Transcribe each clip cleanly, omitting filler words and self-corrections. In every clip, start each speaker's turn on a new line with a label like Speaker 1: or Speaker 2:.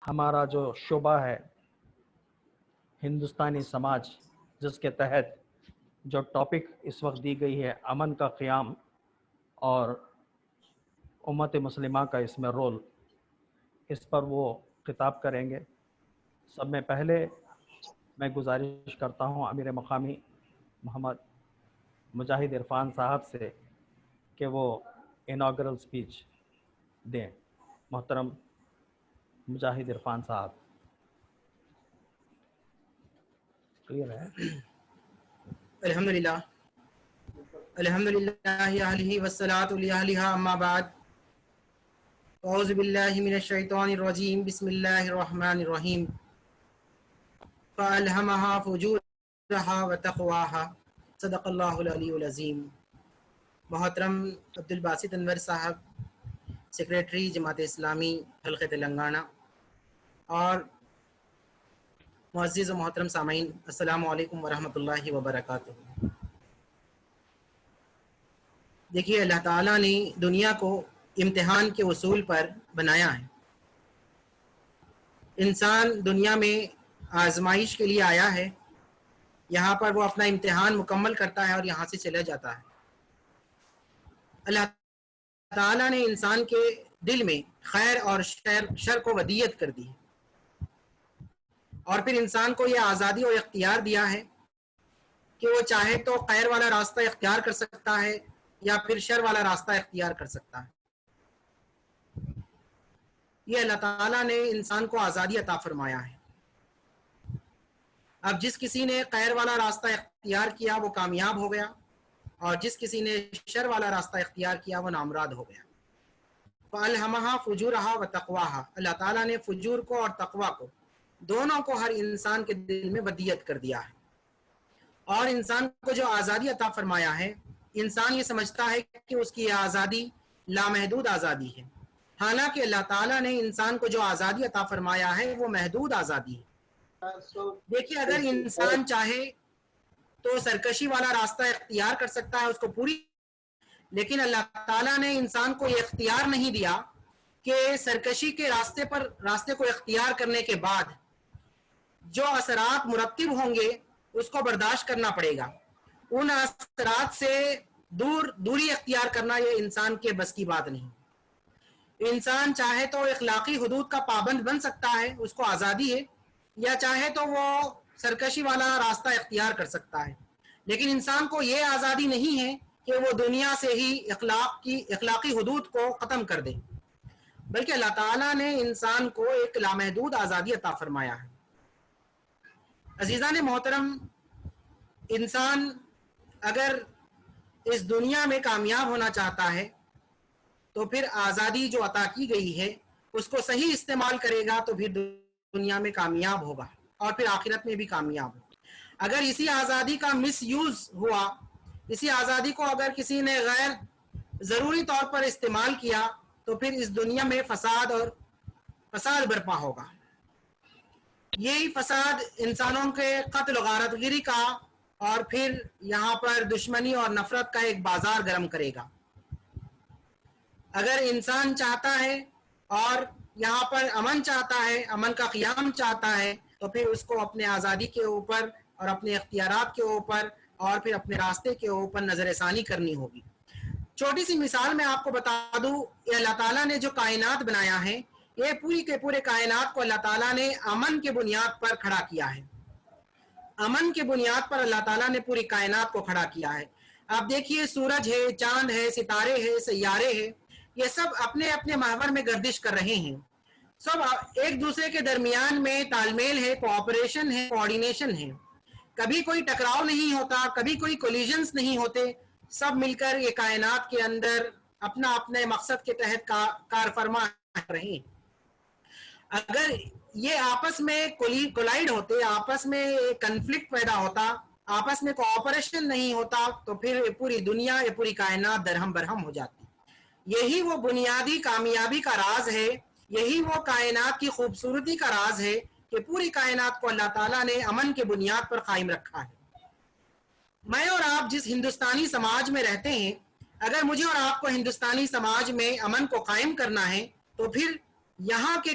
Speaker 1: ہمارا جو شعبہ ہے ہندوستانی سماج، جس کے تحت جو ٹاپک اس وقت دی گئی ہے امن کا قیام اور امت مسلمہ کا اس میں رول، اس پر وہ خطاب کریں گے۔ سب میں پہلے میں گزارش کرتا ہوں امیر مقامی محمد مجاہد عرفان صاحب سے کہ وہ اناگرل سپیچ دیں۔ محترم مجاہد عرفان صاحب، کلیئر ہے؟
Speaker 2: الحمدللہ اہلہ والصلاۃ علیہ اما بعد، اعوذ باللہ من الشیطان الرجیم، بسم اللہ الرحمن الرحیم۔ فألہمہا فجورہا وتقواہا، صدق اللہ العلی العظیم۔ محترم عبدالباسط انور صاحب، سیکریٹری جماعت اسلامی حلقہ تلنگانہ، اور معزز و محترم سامعین، السلام علیکم ورحمۃ اللہ وبرکاتہ۔ دیکھیے، اللہ تعالیٰ نے دنیا کو امتحان کے اصول پر بنایا ہے۔ انسان دنیا میں آزمائش کے لیے آیا ہے، یہاں پر وہ اپنا امتحان مکمل کرتا ہے اور یہاں سے چلا جاتا ہے۔ اللہ تعالیٰ نے انسان کے دل میں خیر اور شر کو ودیت کر دی ہے، اور پھر انسان کو یہ آزادی اور اختیار دیا ہے کہ وہ چاہے تو خیر والا راستہ اختیار کر سکتا ہے یا پھر شر والا راستہ اختیار کر سکتا ہے۔ یہ اللہ تعالیٰ نے انسان کو آزادی عطا فرمایا ہے۔ اب جس کسی نے خیر والا راستہ اختیار کیا وہ کامیاب ہو گیا، اور جس کسی نے شر والا راستہ اختیار کیا وہ نامراد ہو گیا۔ فَأَلْهَمَهَا فُجُورَهَا وَتَقْوَاهَا، اللہ تعالیٰ نے فجور کو اور تقوی کو دونوں کو ہر انسان کے دل میں ودیت کر دیا ہے۔ اور انسان کو جو آزادی عطا فرمایا ہے، انسان یہ سمجھتا ہے کہ اس کی آزادی لامحدود آزادی ہے، حالانکہ اللہ تعالیٰ نے انسان کو جو آزادی عطا فرمایا ہے وہ محدود آزادی ہے۔ دیکھیے، اگر انسان چاہے تو سرکشی والا راستہ اختیار کر سکتا ہے، اس کو پوری، لیکن اللہ تعالیٰ نے انسان کو یہ اختیار نہیں دیا کہ سرکشی کے راستے کو اختیار کرنے کے بعد جو اثرات مرتب ہوں گے اس کو برداشت کرنا پڑے گا۔ ان اثرات سے دوری اختیار کرنا یہ انسان کے بس کی بات نہیں۔ انسان چاہے تو اخلاقی حدود کا پابند بن سکتا ہے، اس کو آزادی ہے، یا چاہے تو وہ سرکشی والا راستہ اختیار کر سکتا ہے، لیکن انسان کو یہ آزادی نہیں ہے کہ وہ دنیا سے ہی اخلاقی حدود کو ختم کر دے، بلکہ اللہ تعالیٰ نے انسان کو ایک لامحدود آزادی عطا فرمایا ہے۔ عزیزان محترم، انسان اگر اس دنیا میں کامیاب ہونا چاہتا ہے تو پھر آزادی جو عطا کی گئی ہے اس کو صحیح استعمال کرے گا تو پھر دنیا میں کامیاب ہوگا اور پھر آخرت میں بھی کامیاب ہوگا۔ اگر اسی آزادی کا مس یوز ہوا، اسی آزادی کو اگر کسی نے غیر ضروری طور پر استعمال کیا تو پھر اس دنیا میں فساد برپا ہوگا۔ یہی فساد انسانوں کے قتل و غارت گری کا اور پھر یہاں پر دشمنی اور نفرت کا ایک بازار گرم کرے گا۔ اگر انسان چاہتا ہے اور یہاں پر امن چاہتا ہے، امن کا قیام چاہتا ہے، تو پھر اس کو اپنے آزادی کے اوپر اور اپنے اختیارات کے اوپر اور پھر اپنے راستے کے اوپر نظر ثانی کرنی ہوگی۔ چھوٹی سی مثال میں آپ کو بتا دوں، یہ اللہ تعالیٰ نے جو کائنات بنایا ہے، یہ پوری کے پورے کائنات کو اللہ تعالیٰ نے امن کے بنیاد پر کھڑا کیا ہے۔ امن کے بنیاد پر اللہ تعالیٰ نے پوری کائنات کو کھڑا کیا ہے۔ آپ دیکھیے، سورج ہے، چاند ہے، ستارے ہیں، سیارے ہیں، یہ سب اپنے اپنے محور میں گردش کر رہے ہیں، سب ایک دوسرے کے درمیان میں تال میل ہے، کوآپریشن ہے، کوآرڈینیشن ہے، کبھی کوئی ٹکراؤ نہیں ہوتا، کبھی کوئی کولیجنز نہیں ہوتے، سب مل کر یہ کائنات کے اندر اپنا اپنے مقصد کے تحت کار فرما رہے ہیں۔ اگر یہ آپس میں کولائڈ ہوتے، آپس میں کنفلکٹ پیدا ہوتا، آپس میں کوآپریشن نہیں ہوتا، تو پھر یہ پوری دنیا، یہ پوری کائنات درہم برہم ہو جاتی۔ یہی وہ بنیادی کامیابی کا راز ہے، یہی وہ کائنات کی خوبصورتی کا راز ہے کہ پوری کائنات کو اللہ تعالیٰ نے امن کے بنیاد پر قائم رکھا ہے۔ میں اور آپ جس ہندوستانی سماج میں رہتے ہیں، اگر مجھے اور آپ کو ہندوستانی سماج میں امن کو قائم کرنا ہے تو پھر یہاں کے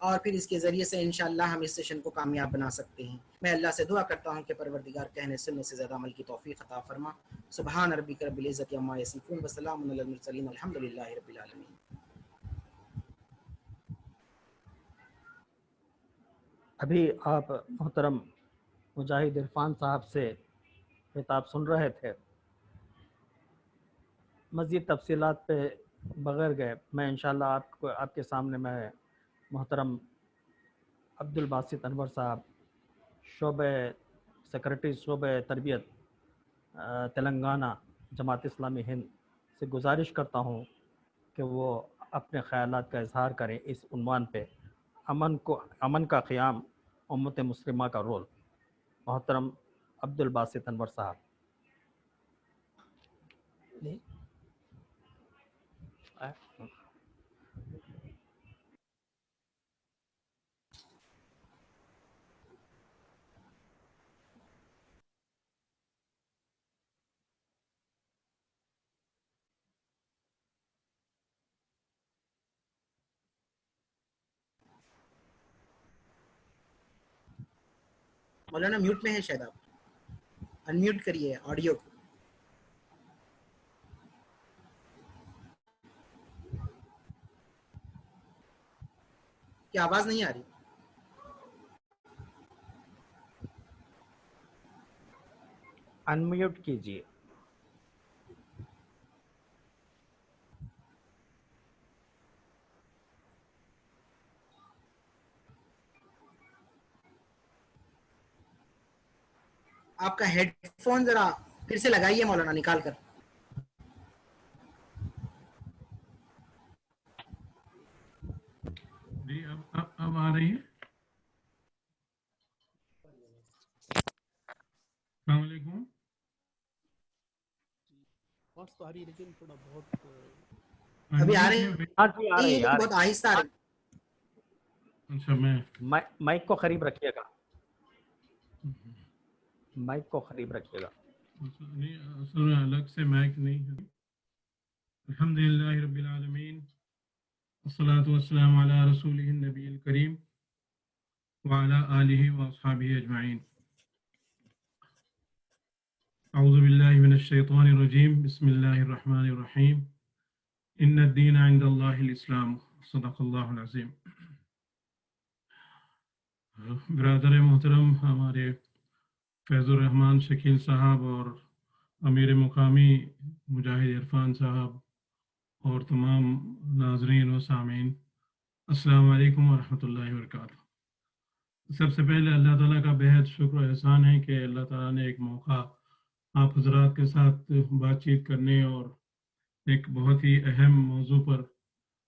Speaker 2: اور پھر اس کے ذریعے سے انشاءاللہ ہم اس سیشن کو کامیاب بنا سکتے ہیں. میں اللہ سے دعا کرتا ہوں کہ پروردگار کہنے سننے سے زیادہ عمل کی توفیق عطا فرما. سبحان ربک رب العزت عما یصفون وسلام علی المرسلین الحمدللہ رب العالمین.
Speaker 1: ابھی آپ محترم مجاہد عرفان صاحب سے خطاب سن رہے تھے. مزید تفصیلات پہ بغیر گئے میں انشاءاللہ آپ کے سامنے میں محترم عبد الباسط انور صاحب شعبہ سیکرٹری شعبہ تربیت تلنگانہ جماعت اسلامی ہند سے گزارش کرتا ہوں کہ وہ اپنے خیالات کا اظہار کریں اس عنوان پہ، امن کا قیام امت مسلمہ کا رول. محترم عبد الباسط انور صاحب.
Speaker 2: مولانا میوٹ میں ہے شاید، آپ انمیوٹ کریے آڈیو کو. کیا آواز نہیں آ رہی؟
Speaker 1: انمیوٹ کیجیے.
Speaker 2: آپ کا ہیڈ فون ذرا پھر سے لگائیے مولانا نکال کر.
Speaker 3: جی اب آ رہی ہے. السلام علیکم.
Speaker 2: ابھی آ رہے ہیں
Speaker 1: رہی ہے.
Speaker 2: بہت آہستہ آ رہے ہیں.
Speaker 3: اچھا میں
Speaker 1: مائک کو قریب رکھیے گا. مائک کو قریب رکھیے گا.
Speaker 3: نہیں، اصل میں الگ سے مائک نہیں ہے. الحمدللہ رب العالمین والصلاة والسلام علی رسولہ النبی الکریم وعلی آلہ واصحابہ اجمعین. اعوذ باللہ من الشیطان الرجیم. بسم اللہ الرحمن الرحیم. ان الدین عند اللہ الاسلام. صدق اللہ العظیم. برادر محترم ہمارے فیض الرحمان شکیل صاحب اور امیر مقامی مجاہد عرفان صاحب اور تمام ناظرین و سامعین، السلام علیکم ورحمۃ اللہ وبرکاتہ. سب سے پہلے اللہ تعالیٰ کا بہت شکر و احسان ہے کہ اللہ تعالیٰ نے ایک موقع آپ حضرات کے ساتھ بات چیت کرنے اور ایک بہت ہی اہم موضوع پر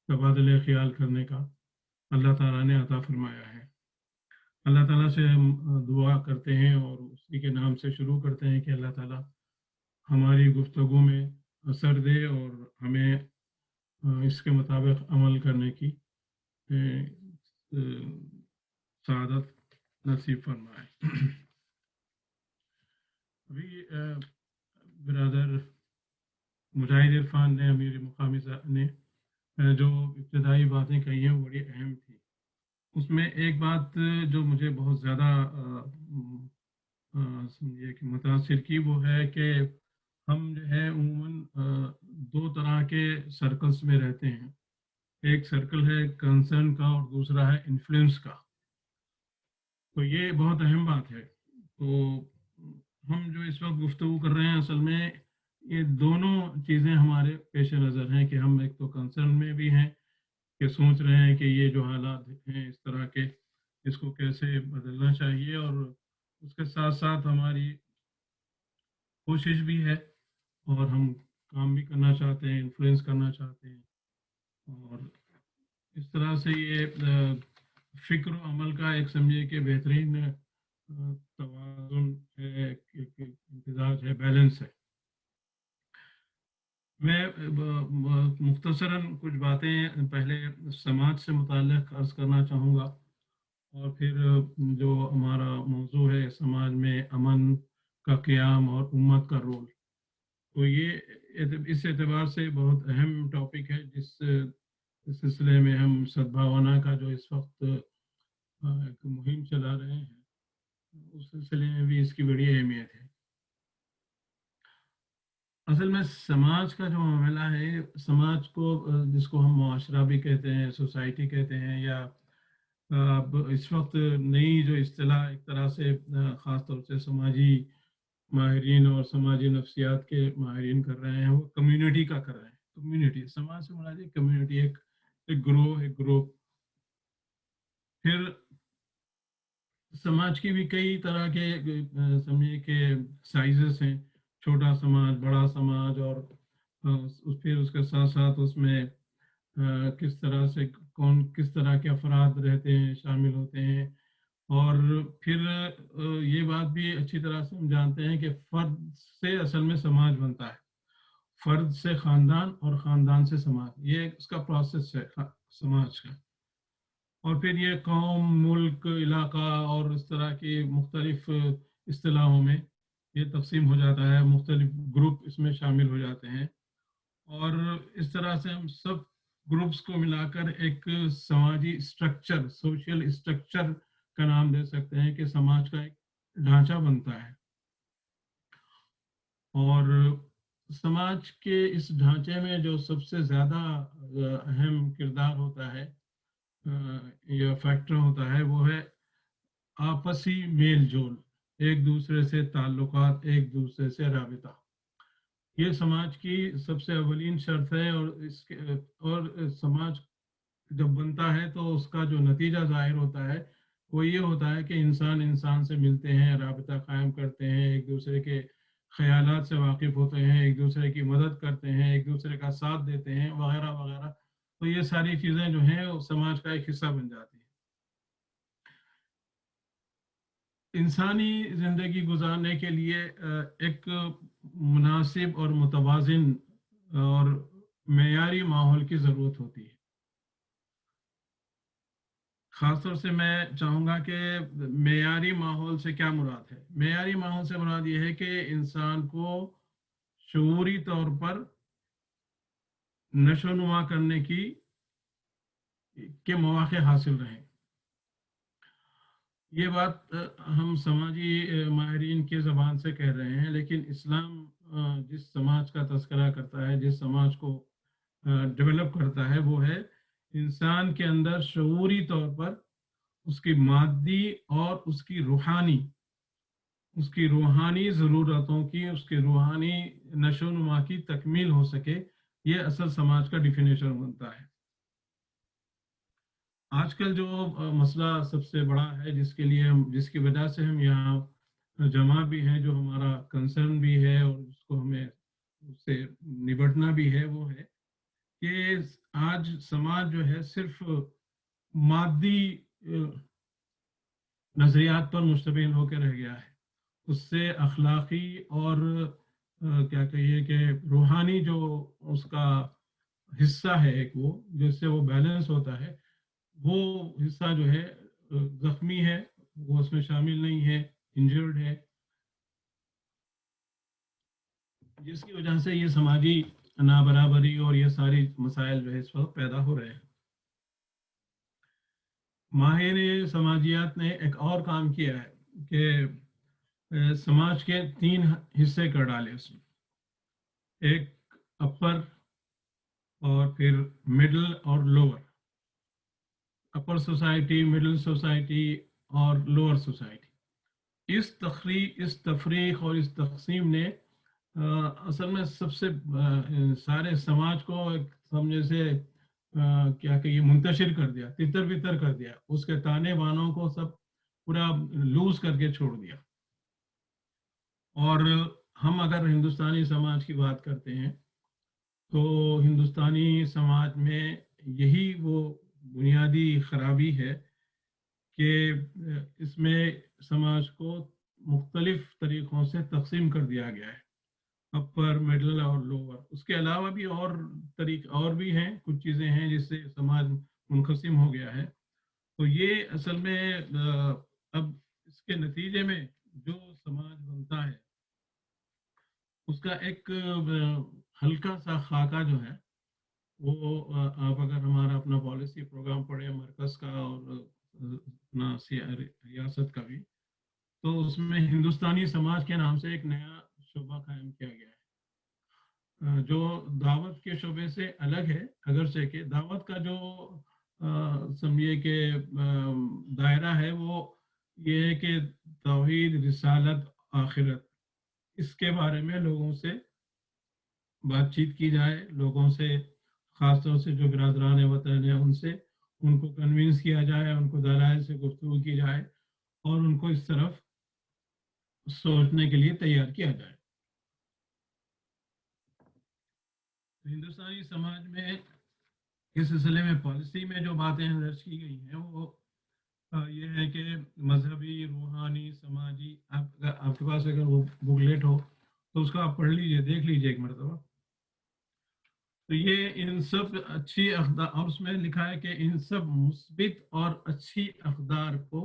Speaker 3: تبادلہ خیال کرنے کا اللہ تعالیٰ نے عطا فرمایا ہے. اللہ تعالیٰ سے ہم دعا کرتے ہیں اور اسی کے نام سے شروع کرتے ہیں کہ اللہ تعالیٰ ہماری گفتگو میں اثر دے اور ہمیں اس کے مطابق عمل کرنے کی سعادت نصیب فرمائے. ابھی برادر مجاہد عرفان نے، امیر مقامی نے جو ابتدائی باتیں کہی ہیں وہ بڑی اہم تھی. اس میں ایک بات جو مجھے بہت زیادہ سمجھیے کہ متاثر کی وہ ہے کہ ہم جو ہے عموماً دو طرح کے سرکلز میں رہتے ہیں. ایک سرکل ہے کنسرن کا اور دوسرا ہے انفلوئنس کا. تو یہ بہت اہم بات ہے. تو ہم جو اس وقت گفتگو کر رہے ہیں اصل میں یہ دونوں چیزیں ہمارے پیش نظر ہیں کہ ہم ایک تو کنسرن میں بھی ہیں کہ سوچ رہے ہیں کہ یہ جو حالات ہیں اس طرح کے اس کو کیسے بدلنا چاہیے، اور اس کے ساتھ ساتھ ہماری کوشش بھی ہے اور ہم کام بھی کرنا چاہتے ہیں، انفلوئنس کرنا چاہتے ہیں. اور اس طرح سے یہ فکر و عمل کا ایک سمجھے کہ بہترین توازن ہے، امتزاج ہے، بیلنس ہے. میں مختصراً کچھ باتیں پہلے سماج سے متعلق عرض کرنا چاہوں گا اور پھر جو ہمارا موضوع ہے سماج میں امن کا قیام اور امت کا رول. تو یہ اس اعتبار سے بہت اہم ٹاپک ہے جس اس سلسلے میں ہم سدبھاونا کا جو اس وقت ایک مہم چلا رہے ہیں، اس سلسلے میں بھی اس کی بڑی اہمیت ہے۔ اصل میں سماج کا جو معاملہ ہے، سماج کو جس کو ہم معاشرہ بھی کہتے ہیں، سوسائٹی کہتے ہیں، یا اب اس وقت نئی جو اصطلاح ایک طرح سے خاص طور سے سماجی ماہرین اور سماجی نفسیات کے ماہرین کر رہے ہیں، وہ کمیونٹی کا کر رہے ہیں۔ کمیونٹی، سماج سے مراد کمیونٹی، ایک گروہ، ایک گروپ۔ پھر سماج کی بھی کئی طرح کے سمجھے کہ سائزز ہیں، چھوٹا سماج، بڑا سماج، اور پھر اس کے ساتھ ساتھ اس میں کس طرح سے کس طرح کے افراد رہتے ہیں، شامل ہوتے ہیں۔ اور پھر یہ بات بھی اچھی طرح سے ہم جانتے ہیں کہ فرد سے اصل میں سماج بنتا ہے، فرد سے خاندان، اور خاندان سے سماج، یہ اس کا پروسیس ہے سماج کا۔ اور پھر یہ قوم، ملک، علاقہ اور اس طرح کی مختلف اصطلاحوں میں یہ تقسیم ہو جاتا ہے، مختلف گروپ اس میں شامل ہو جاتے ہیں، اور اس طرح سے ہم سب گروپس کو ملا کر ایک سماجی اسٹرکچر، سوشل اسٹرکچر کا نام دے سکتے ہیں کہ سماج کا ایک ڈھانچہ بنتا ہے۔ اور سماج کے اس ڈھانچے میں جو سب سے زیادہ اہم کردار ہوتا ہے یا فیکٹر ہوتا ہے، وہ ہے آپسی میل جول، ایک دوسرے سے تعلقات، ایک دوسرے سے رابطہ۔ یہ سماج کی سب سے اولین شرط ہے، اور سماج جب بنتا ہے تو اس کا جو نتیجہ ظاہر ہوتا ہے وہ یہ ہوتا ہے کہ انسان انسان سے ملتے ہیں، رابطہ قائم کرتے ہیں، ایک دوسرے کے خیالات سے واقف ہوتے ہیں، ایک دوسرے کی مدد کرتے ہیں، ایک دوسرے کا ساتھ دیتے ہیں، وغیرہ وغیرہ۔ تو یہ ساری چیزیں جو ہیں وہ سماج کا ایک حصہ بن جاتی ہیں۔ انسانی زندگی گزارنے کے لیے ایک مناسب اور متوازن اور معیاری ماحول کی ضرورت ہوتی ہے۔ خاص طور سے میں چاہوں گا کہ معیاری ماحول سے کیا مراد ہے؟ معیاری ماحول سے مراد یہ ہے کہ انسان کو شعوری طور پر نشو و نما کرنے کے مواقع حاصل رہیں۔ یہ بات ہم سماجی ماہرین کی زبان سے کہہ رہے ہیں، لیکن اسلام جس سماج کا تذکرہ کرتا ہے، جس سماج کو ڈیولپ کرتا ہے، وہ ہے انسان کے اندر شعوری طور پر اس کی مادی اور اس کی روحانی ضرورتوں کی، اس کی روحانی نشو و نما کی تکمیل ہو سکے۔ یہ اصل سماج کا ڈیفینیشن بنتا ہے۔ آج کل جو مسئلہ سب سے بڑا ہے، جس کی وجہ سے ہم یہاں جمع بھی ہیں، جو ہمارا کنسرن بھی ہے اور اس کو ہمیں اس سے نبٹنا بھی ہے، وہ ہے کہ آج سماج جو ہے صرف مادی نظریات پر مشتمل ہو کے رہ گیا ہے۔ اس سے اخلاقی اور کیا کہیے کہ روحانی جو اس کا حصہ ہے، ایک وہ جس سے وہ بیلنس ہوتا ہے، وہ حصہ جو ہے زخمی ہے، وہ اس میں شامل نہیں ہے، انجرڈ ہے، جس کی وجہ سے یہ سماجی نابرابری اور یہ ساری مسائل جو ہے اس وقت پیدا ہو رہے ہیں۔ ماہر سماجیات نے ایک اور کام کیا ہے کہ سماج کے 3 حصے کر ڈالے اس میں، ایک اپر، اور پھر مڈل اور لوور، اپر سوسائٹی، مڈل سوسائٹی اور لوور سوسائٹی۔ اس تفریق اور اس تقسیم نے اصل میں سب سے سارے سماج کو ایک سمجھے سے کیا کہ یہ منتشر کر دیا، تتر بتر کر دیا، اس کے تانے بانوں کو سب پورا لوز کر کے چھوڑ دیا۔ اور ہم اگر ہندوستانی سماج کی بات کرتے ہیں تو ہندوستانی سماج میں یہی وہ بنیادی خرابی ہے کہ اس میں سماج کو مختلف طریقوں سے تقسیم کر دیا گیا ہے، اپر، مڈل اور لوور۔ اس کے علاوہ بھی اور بھی ہیں، کچھ چیزیں ہیں جس سے سماج منقسم ہو گیا ہے۔ تو یہ اصل میں اب اس کے نتیجے میں جو سماج بنتا ہے اس کا ایک ہلکا سا خاکہ جو ہے وہ آپ اگر ہمارا اپنا پالیسی پروگرام پڑھیں مرکز کا اور اپنا ریاست کا بھی، تو اس میں ہندوستانی سماج کے نام سے ایک نیا شعبہ قائم کیا گیا ہے جو دعوت کے شعبے سے الگ ہے، اگرچہ کہ دعوت کا جو سمجھیے کہ دائرہ ہے وہ یہ ہے کہ توحید، رسالت، آخرت، اس کے بارے میں لوگوں سے بات چیت کی جائے، لوگوں سے خاص طور سے جو برادران وطن ہیں ان سے ان کو کنوینس کیا جائے، ان کو دلائل سے گفتگو کی جائے اور ان کو اس طرف سوچنے کے لیے تیار کیا جائے۔ ہندوستانی سماج میں اس سلسلے میں پالیسی میں جو باتیں درج کی گئی ہیں وہ یہ ہے کہ مذہبی، روحانی، سماجی، آپ کے پاس اگر وہ بکلیٹ ہو تو اس کو آپ پڑھ لیجئے، دیکھ لیجئے ایک مرتبہ۔ تو یہ ان سب اچھی اقدار، اور اس میں لکھا ہے کہ ان سب مثبت اور اچھی اقدار کو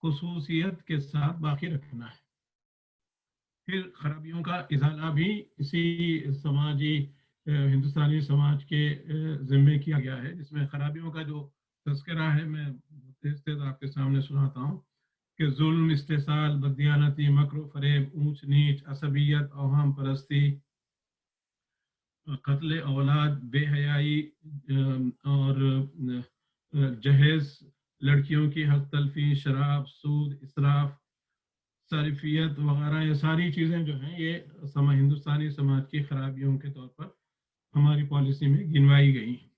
Speaker 3: خصوصیت کے ساتھ باقی رکھنا ہے۔ پھر خرابیوں کا ازالہ بھی اسی سماجی ہندوستانی سماج کے ذمے کیا گیا ہے، جس میں خرابیوں کا جو تذکرہ ہے میں تیز تیز آپ کے سامنے سناتا ہوں کہ ظلم، استحصال، بددیانتی، مکر و فریب، اونچ نیچ، عصبیت، اوہام پرستی، قتل اولاد، بے حیائی اور جہیز لڑکیوں کی حق تلفی، شراب، سود، اسراف، صارفیت وغیرہ، یہ ساری چیزیں جو ہیں یہ ہندوستانی سماج کی خرابیوں کے طور پر ہماری پالیسی میں گنوائی گئی ہیں۔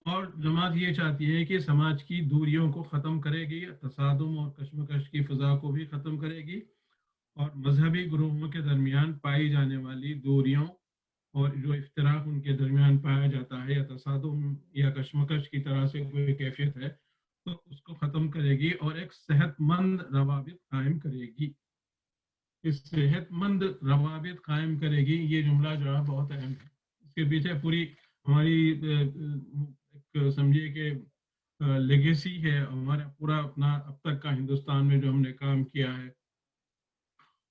Speaker 3: اور جماعت یہ چاہتی ہے کہ سماج کی دوریوں کو ختم کرے گی، تصادم اور کشمکش کی فضا کو بھی ختم کرے گی، اور مذہبی گروہوں کے درمیان پائی جانے والی دوریوں اور جو افتراق ان کے درمیان پایا جاتا ہے یا تصادم یا کشمکش کی طرح سے کوئی کیفیت ہے تو اس کو ختم کرے گی اور ایک صحت مند روابط قائم کرے گی۔ اس صحت مند روابط قائم کرے گی، یہ جملہ جو ہے بہت اہم ہے۔ اس کے پیچھے پوری ہماری ایک سمجھیے کہ لیگیسی ہے، ہمارا پورا اپنا اب تک کا ہندوستان میں جو ہم نے کام کیا ہے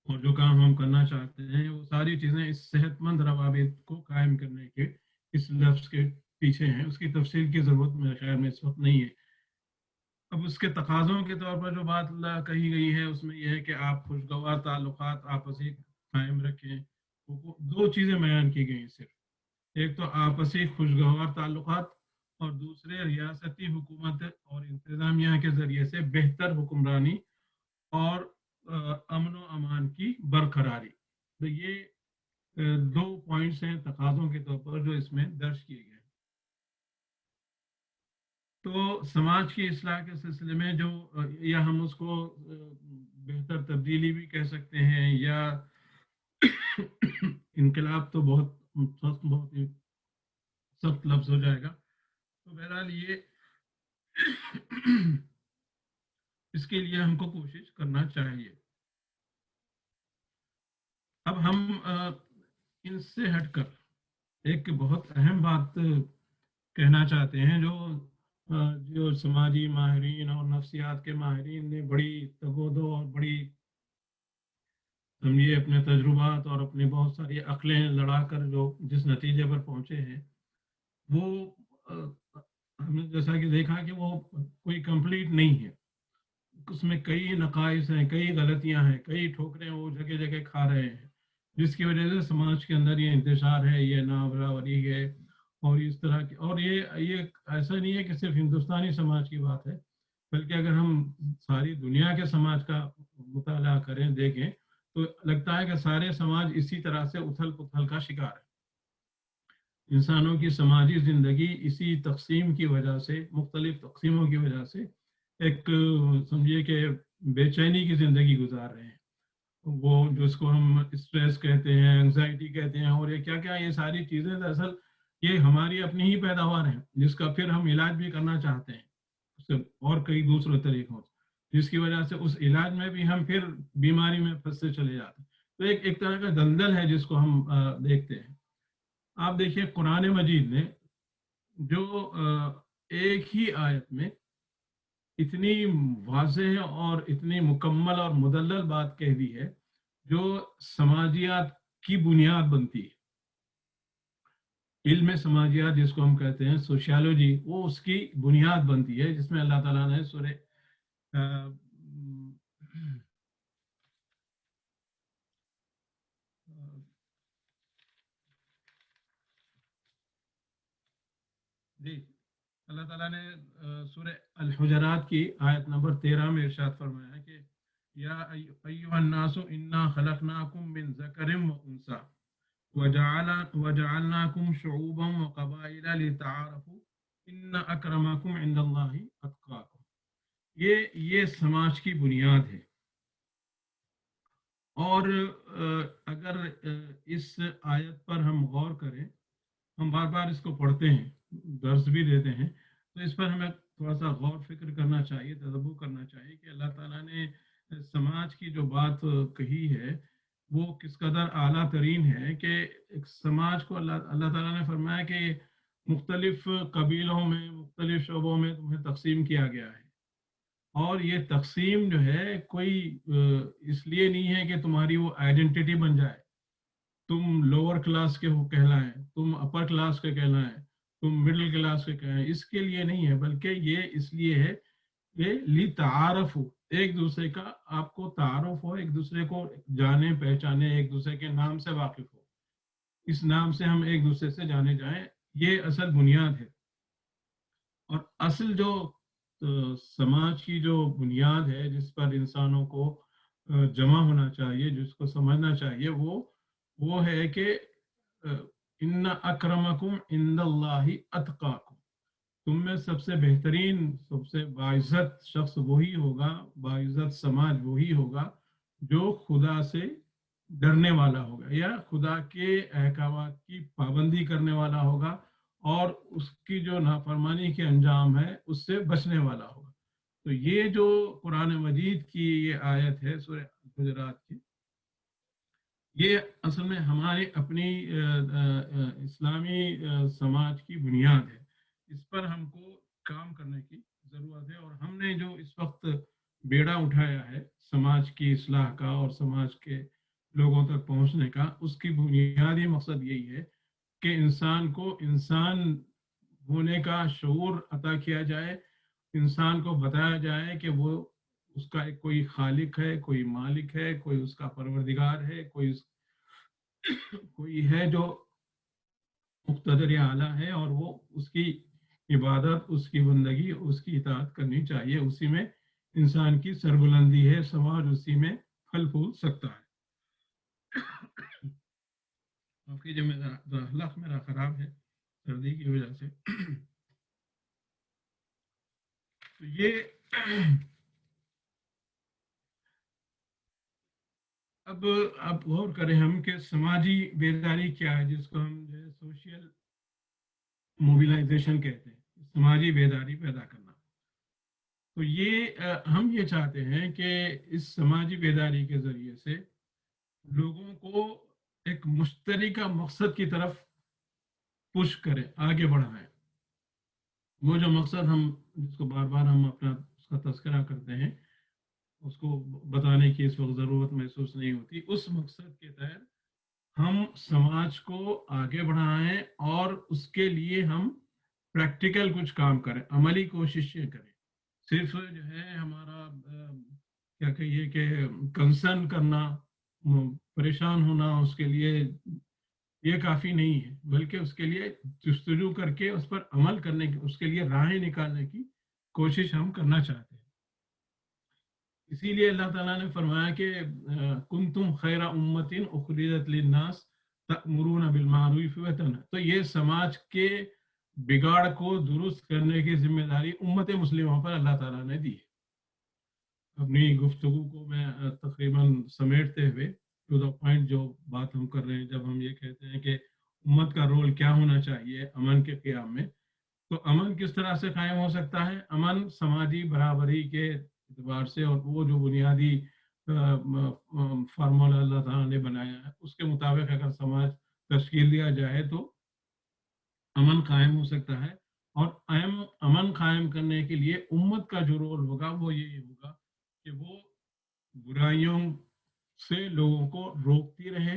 Speaker 3: اور جو کام ہم کرنا چاہتے ہیں وہ ساری چیزیں اس صحت مند روابط کو قائم کرنے کے اس لفظ کے پیچھے ہیں۔ اس کی تفصیل کی ضرورت میرے خیال میں اس وقت نہیں ہے۔ اب اس کے تقاضوں کے طور پر جو بات کہی گئی ہے اس میں یہ ہے کہ آپ خوشگوار تعلقات آپسی قائم رکھیں۔ دو چیزیں بیان کی گئی صرف، ایک تو آپسی خوشگوار تعلقات اور دوسرے ریاستی حکومت اور انتظامیہ کے ذریعے سے بہتر حکمرانی اور امن و امان کی برقراری۔ تو یہ دو پوائنٹس ہیں تقاضوں کے طور پر جو اس میں درج کیے گئے۔ تو سماج کی اصلاح کے سلسلے میں جو یا ہم اس کو بہتر تبدیلی بھی کہہ سکتے ہیں یا انقلاب تو بہت ہی سخت لفظ ہو جائے گا، تو بہرحال یہ اس کے لیے ہم کو کوشش کرنا چاہیے۔ اب ہم ان سے ہٹ کر ایک بہت اہم بات کہنا چاہتے ہیں جو سماجی ماہرین اور نفسیات کے ماہرین نے بڑی تگودو اور بڑی سمجھیے اپنے تجربات اور اپنی بہت ساری عقلیں لڑا کر جو جس نتیجے پر پہنچے ہیں وہ ہم نے جیسا کہ دیکھا کہ وہ کوئی کمپلیٹ نہیں ہے، اس میں کئی نقائص ہیں، کئی غلطیاں ہیں، کئی ٹھوکریں وہ جگہ جگہ کھا رہے ہیں، جس کی وجہ سے سماج کے اندر یہ انتشار ہے، یہ نابرابری ہے اور اس طرح کی۔ اور یہ ایسا نہیں ہے کہ صرف ہندوستانی سماج کی بات ہے، بلکہ اگر ہم ساری دنیا کے سماج کا مطالعہ کریں، دیکھیں تو لگتا ہے کہ سارے سماج اسی طرح سے اتھل پتھل کا شکار ہے۔ انسانوں کی سماجی زندگی اسی تقسیم کی وجہ سے، مختلف تقسیموں کی وجہ سے ایک سمجھیے کہ بے چینی کی زندگی گزار رہے ہیں، وہ جس کو ہم اسٹریس کہتے ہیں، انگزائٹی کہتے ہیں، اور یہ کیا یہ ساری چیزیں دراصل یہ ہماری اپنی ہی پیداوار ہیں، جس کا پھر ہم علاج بھی کرنا چاہتے ہیں اور کئی دوسرے طریقوں سے، جس کی وجہ سے اس علاج میں بھی ہم پھر بیماری میں پھنستے چلے جاتے ہیں۔ تو ایک طرح کا دلدل ہے جس کو ہم دیکھتے ہیں۔ آپ دیکھیے قرآن مجید نے جو ایک ہی آیت میں اتنی واضح اور اتنی مکمل اور مدلل بات کہہ دی ہے جو سماجیات کی بنیاد بنتی ہے۔ علم سماجیات جس کو ہم کہتے ہیں سوشیالوجی، وہ اس کی بنیاد بنتی ہے، جس میں اللہ تعالیٰ نے سورہ جی اللہ تعالیٰ نے سورہ الحجرات کی آیت نمبر 13 میں ارشاد فرمایا کہ یا ایھا الناس انا خلقناکم من ذکر و انثی وجعلناکم شعوبا وقبائل لتعارفوا ان اکرمکم عند اللہ اتقاکم. یہ سماج کی بنیاد ہے. اور اگر اس آیت پر ہم غور کریں، ہم بار بار اس کو پڑھتے ہیں، درس بھی دیتے ہیں، تو اس پر ہمیں تھوڑا سا غور فکر کرنا چاہیے، تدبر کرنا چاہیے کہ اللہ تعالیٰ نے سماج کی جو بات کہی ہے وہ کس قدر اعلیٰ ترین ہے کہ ایک سماج کو اللہ تعالیٰ نے فرمایا کہ مختلف قبیلوں میں، مختلف شعبوں میں تمہیں تقسیم کیا گیا ہے. اور یہ تقسیم جو ہے کوئی اس لیے نہیں ہے کہ تمہاری وہ آئیڈینٹی بن جائے، تم لوور کلاس کے ہو کہلائیں، تم اپر کلاس کے کہلائیں، تم مڈل کلاس کے کہیں، اس کے لیے نہیں ہے، بلکہ یہ اس لیے ہے کہ لتعارف ہو، ایک دوسرے کا آپ کو تعارف ہو، ایک دوسرے کو جانے پہچانے، ایک دوسرے کے نام سے واقف ہو، اس نام سے ہم ایک دوسرے سے جانے جائیں. یہ اصل بنیاد ہے. اور اصل جو سماج کی جو بنیاد ہے جس پر انسانوں کو جمع ہونا چاہیے، جس کو سمجھنا چاہیے، وہ ہے کہ ان اکرمکم عند اللہ اتقاکم، تم میں سب سے بہترین، سب سے باعزت شخص وہی ہوگا، باعزت سماج وہی ہوگا جو خدا سے ڈرنے والا ہوگا، یا خدا کے احکامات کی پابندی کرنے والا ہوگا، اور اس کی جو نافرمانی کے انجام ہے اس سے بچنے والا ہوگا. تو یہ جو قرآن مجید کی یہ آیت ہے سورہ الحجرات کی، یہ اصل میں ہماری اپنی اسلامی سماج کی بنیاد ہے. اس پر ہم کو کام کرنے کی ضرورت ہے. اور ہم نے جو اس وقت بیڑا اٹھایا ہے سماج کی اصلاح کا اور سماج کے لوگوں تک پہنچنے کا، اس کی بنیادی مقصد یہی ہے کہ انسان کو انسان ہونے کا شعور عطا کیا جائے، انسان کو بتایا جائے کہ وہ اس کا ایک کوئی خالق ہے، کوئی مالک ہے، کوئی اس کا پروردگار ہے، کوئی ہے جو مقتدر اعلیٰ ہے، اور وہ اس کی عبادت، اس کی بندگی، اس کی اطاعت کرنی چاہیے. اسی میں انسان کی سربلندی ہے، سماج اسی میں پھل پھول سکتا ہے. جو اخلاق میرا خراب ہے سردی کی وجہ سے. تو یہ اب غور کریں ہم کہ سماجی بیداری کیا ہے، جس کو ہم جو ہے سوشل موبلائزیشن کہتے ہیں، سماجی بیداری پیدا کرنا. تو یہ ہم یہ چاہتے ہیں کہ اس سماجی بیداری کے ذریعے سے لوگوں کو ایک مشترکہ مقصد کی طرف پش کریں، آگے بڑھائیں. وہ جو مقصد ہم جس کو بار بار ہم اپنا اس کا تذکرہ کرتے ہیں، اس کو بتانے کی اس وقت ضرورت محسوس نہیں ہوتی. اس مقصد کے تحت ہم سماج کو آگے بڑھائیں اور اس کے لیے ہم پریکٹیکل کچھ کام کریں، عملی کوششیں کریں. صرف جو ہے ہمارا کیا کہیے کہ کنسرن کرنا، پریشان ہونا، اس کے لیے یہ کافی نہیں ہے، بلکہ اس کے لیے جستجو کر کے اس پر عمل کرنے کی، اس کے لیے راہیں نکالنے کی کوشش ہم کرنا چاہتے ہیں. اسی لیے اللہ تعالیٰ نے فرمایا کہ کنتم خیر امت اخرجت للناس تأمرون بالمعروف وتنهون. تو یہ سماج کے بگاڑ کو درست کرنے کی ذمہ داری امت مسلمہ پر اللہ تعالیٰ نے دی ہے. اپنی گفتگو کو میں تقریباً سمیٹتے ہوئے ٹو دا پوائنٹ جو بات ہم کر رہے ہیں، جب ہم یہ کہتے ہیں کہ امت کا رول کیا ہونا چاہیے امن کے قیام میں، تو امن کس طرح سے قائم ہو سکتا ہے؟ امن سماجی برابری کے اعتبار سے، اور وہ جو بنیادی فارمولا اللہ تعالیٰ نے بنایا ہے اس کے مطابق اگر سماج تشکیل دیا جائے تو امن قائم ہو سکتا ہے. اور امن قائم کرنے کے لیے امت کا جو رول ہوگا وہ یہی ہوگا کہ وہ برائیوں سے لوگوں کو روکتی رہے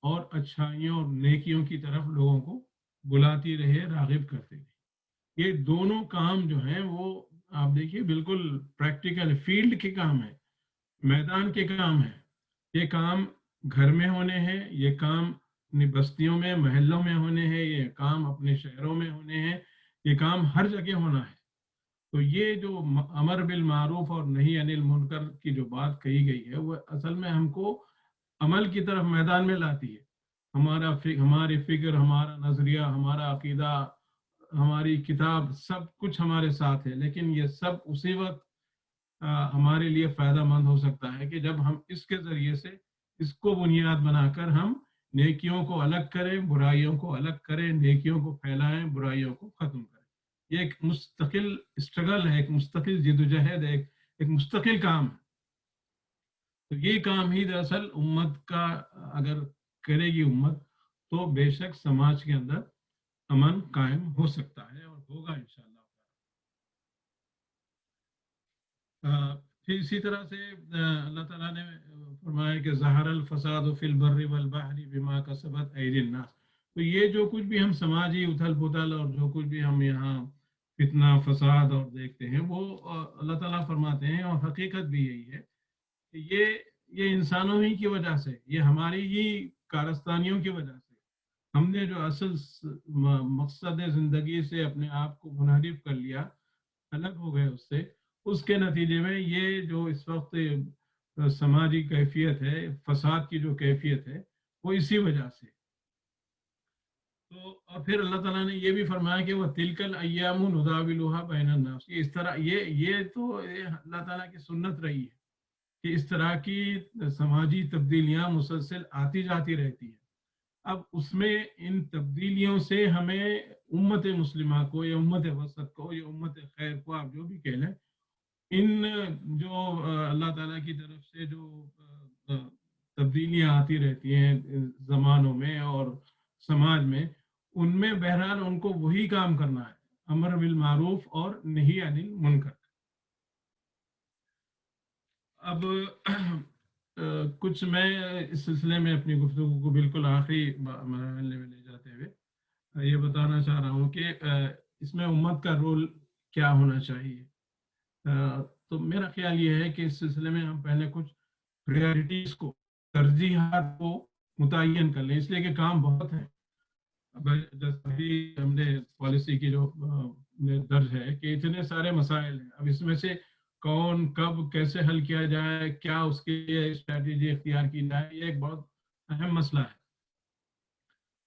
Speaker 3: اور اچھائیوں اور نیکیوں کی طرف لوگوں کو بلاتی رہے، راغب کرتے رہے۔ یہ دونوں کام جو ہیں وہ آپ دیکھیے بالکل پریکٹیکل فیلڈ کے کام ہیں، میدان کے کام ہیں۔ یہ کام گھر میں ہونے ہیں، یہ کام اپنی بستیوں میں محلوں میں ہونے ہیں، یہ کام اپنے شہروں میں ہونے ہیں، یہ کام ہر جگہ ہونا ہے۔ تو یہ جو امر بالمعروف اور نہی عن المنکر کی جو بات کہی گئی ہے وہ اصل میں ہم کو عمل کی طرف میدان میں لاتی ہے۔ ہماری فکر، ہمارا نظریہ، ہمارا عقیدہ، ہماری کتاب، سب کچھ ہمارے ساتھ ہے، لیکن یہ سب اسی وقت ہمارے لیے فائدہ مند ہو سکتا ہے کہ جب ہم اس کے ذریعے سے اس کو بنیاد بنا کر ہم نیکیوں کو الگ کریں، برائیوں کو الگ کریں، نیکیوں کو پھیلائیں، برائیوں کو ختم کریں۔ یہ ایک مستقل اسٹرگل ہے، ایک مستقل جدوجہد ہے، ایک مستقل کام ہے۔ تو یہ کام ہی دراصل امت کا اگر کرے گی امت تو بے شک سماج کے اندر امن قائم ہو سکتا ہے اور ہوگا انشاءاللہ۔ پھر اسی طرح سے اللہ تعالیٰ نے فرمایا کہ ظہر الفساد فی البر والبحر بما کسبت ایدی الناس۔ تو یہ جو کچھ بھی ہم سماجی اتھل پتھل اور جو کچھ بھی ہم یہاں فتنہ فساد اور دیکھتے ہیں وہ اللہ تعالیٰ فرماتے ہیں، اور حقیقت بھی یہی ہے کہ یہ انسانوں ہی کی وجہ سے، یہ ہماری ہی کارستانیوں کی وجہ سے، ہم نے جو اصل مقصد زندگی سے اپنے آپ کو منحرف کر لیا، الگ ہو گئے اس سے، اس کے نتیجے میں یہ جو اس وقت سماجی کیفیت ہے، فساد کی جو کیفیت ہے، وہ اسی وجہ سے۔ تو اور پھر اللہ تعالیٰ نے یہ بھی فرمایا کہ وہ تلکل ایام نداولها بین الناس، اس طرح یہ تو اللہ تعالیٰ کی سنت رہی ہے کہ اس طرح کی سماجی تبدیلیاں مسلسل آتی جاتی رہتی ہیں۔ اب اس میں ان تبدیلیوں سے ہمیں امت مسلمہ کو یا امت وسط کو یا امت خیر کو آپ جو بھی کہہ لیں، ان جو اللہ تعالیٰ کی طرف سے جو تبدیلیاں آتی رہتی ہیں زمانوں میں اور سماج میں، ان میں بہرحال ان کو وہی کام کرنا ہے، امر بالمعروف اور نہی عن المنکر۔ اب کچھ میں اس سلسلے میں اپنی گفتگو کو بالکل آخری مرحلے میں لے جاتے ہوئے یہ بتانا چاہ رہا ہوں کہ اس میں امت کا رول کیا ہونا چاہیے۔ تو میرا خیال یہ ہے کہ اس سلسلے میں ہم پہلے کچھ پریارٹیز کو، ترجیحات کو متعین کر لیں، اس لیے کہ کام بہت ہے۔ جیسا بھی ہم نے پالیسی کی جو درج ہے کہ اتنے سارے مسائل ہیں، اب اس میں سے کون کب کیسے حل کیا جائے، کیا اس کے لیے اسٹریٹجی اختیار کی جائے، یہ ایک بہت اہم مسئلہ ہے۔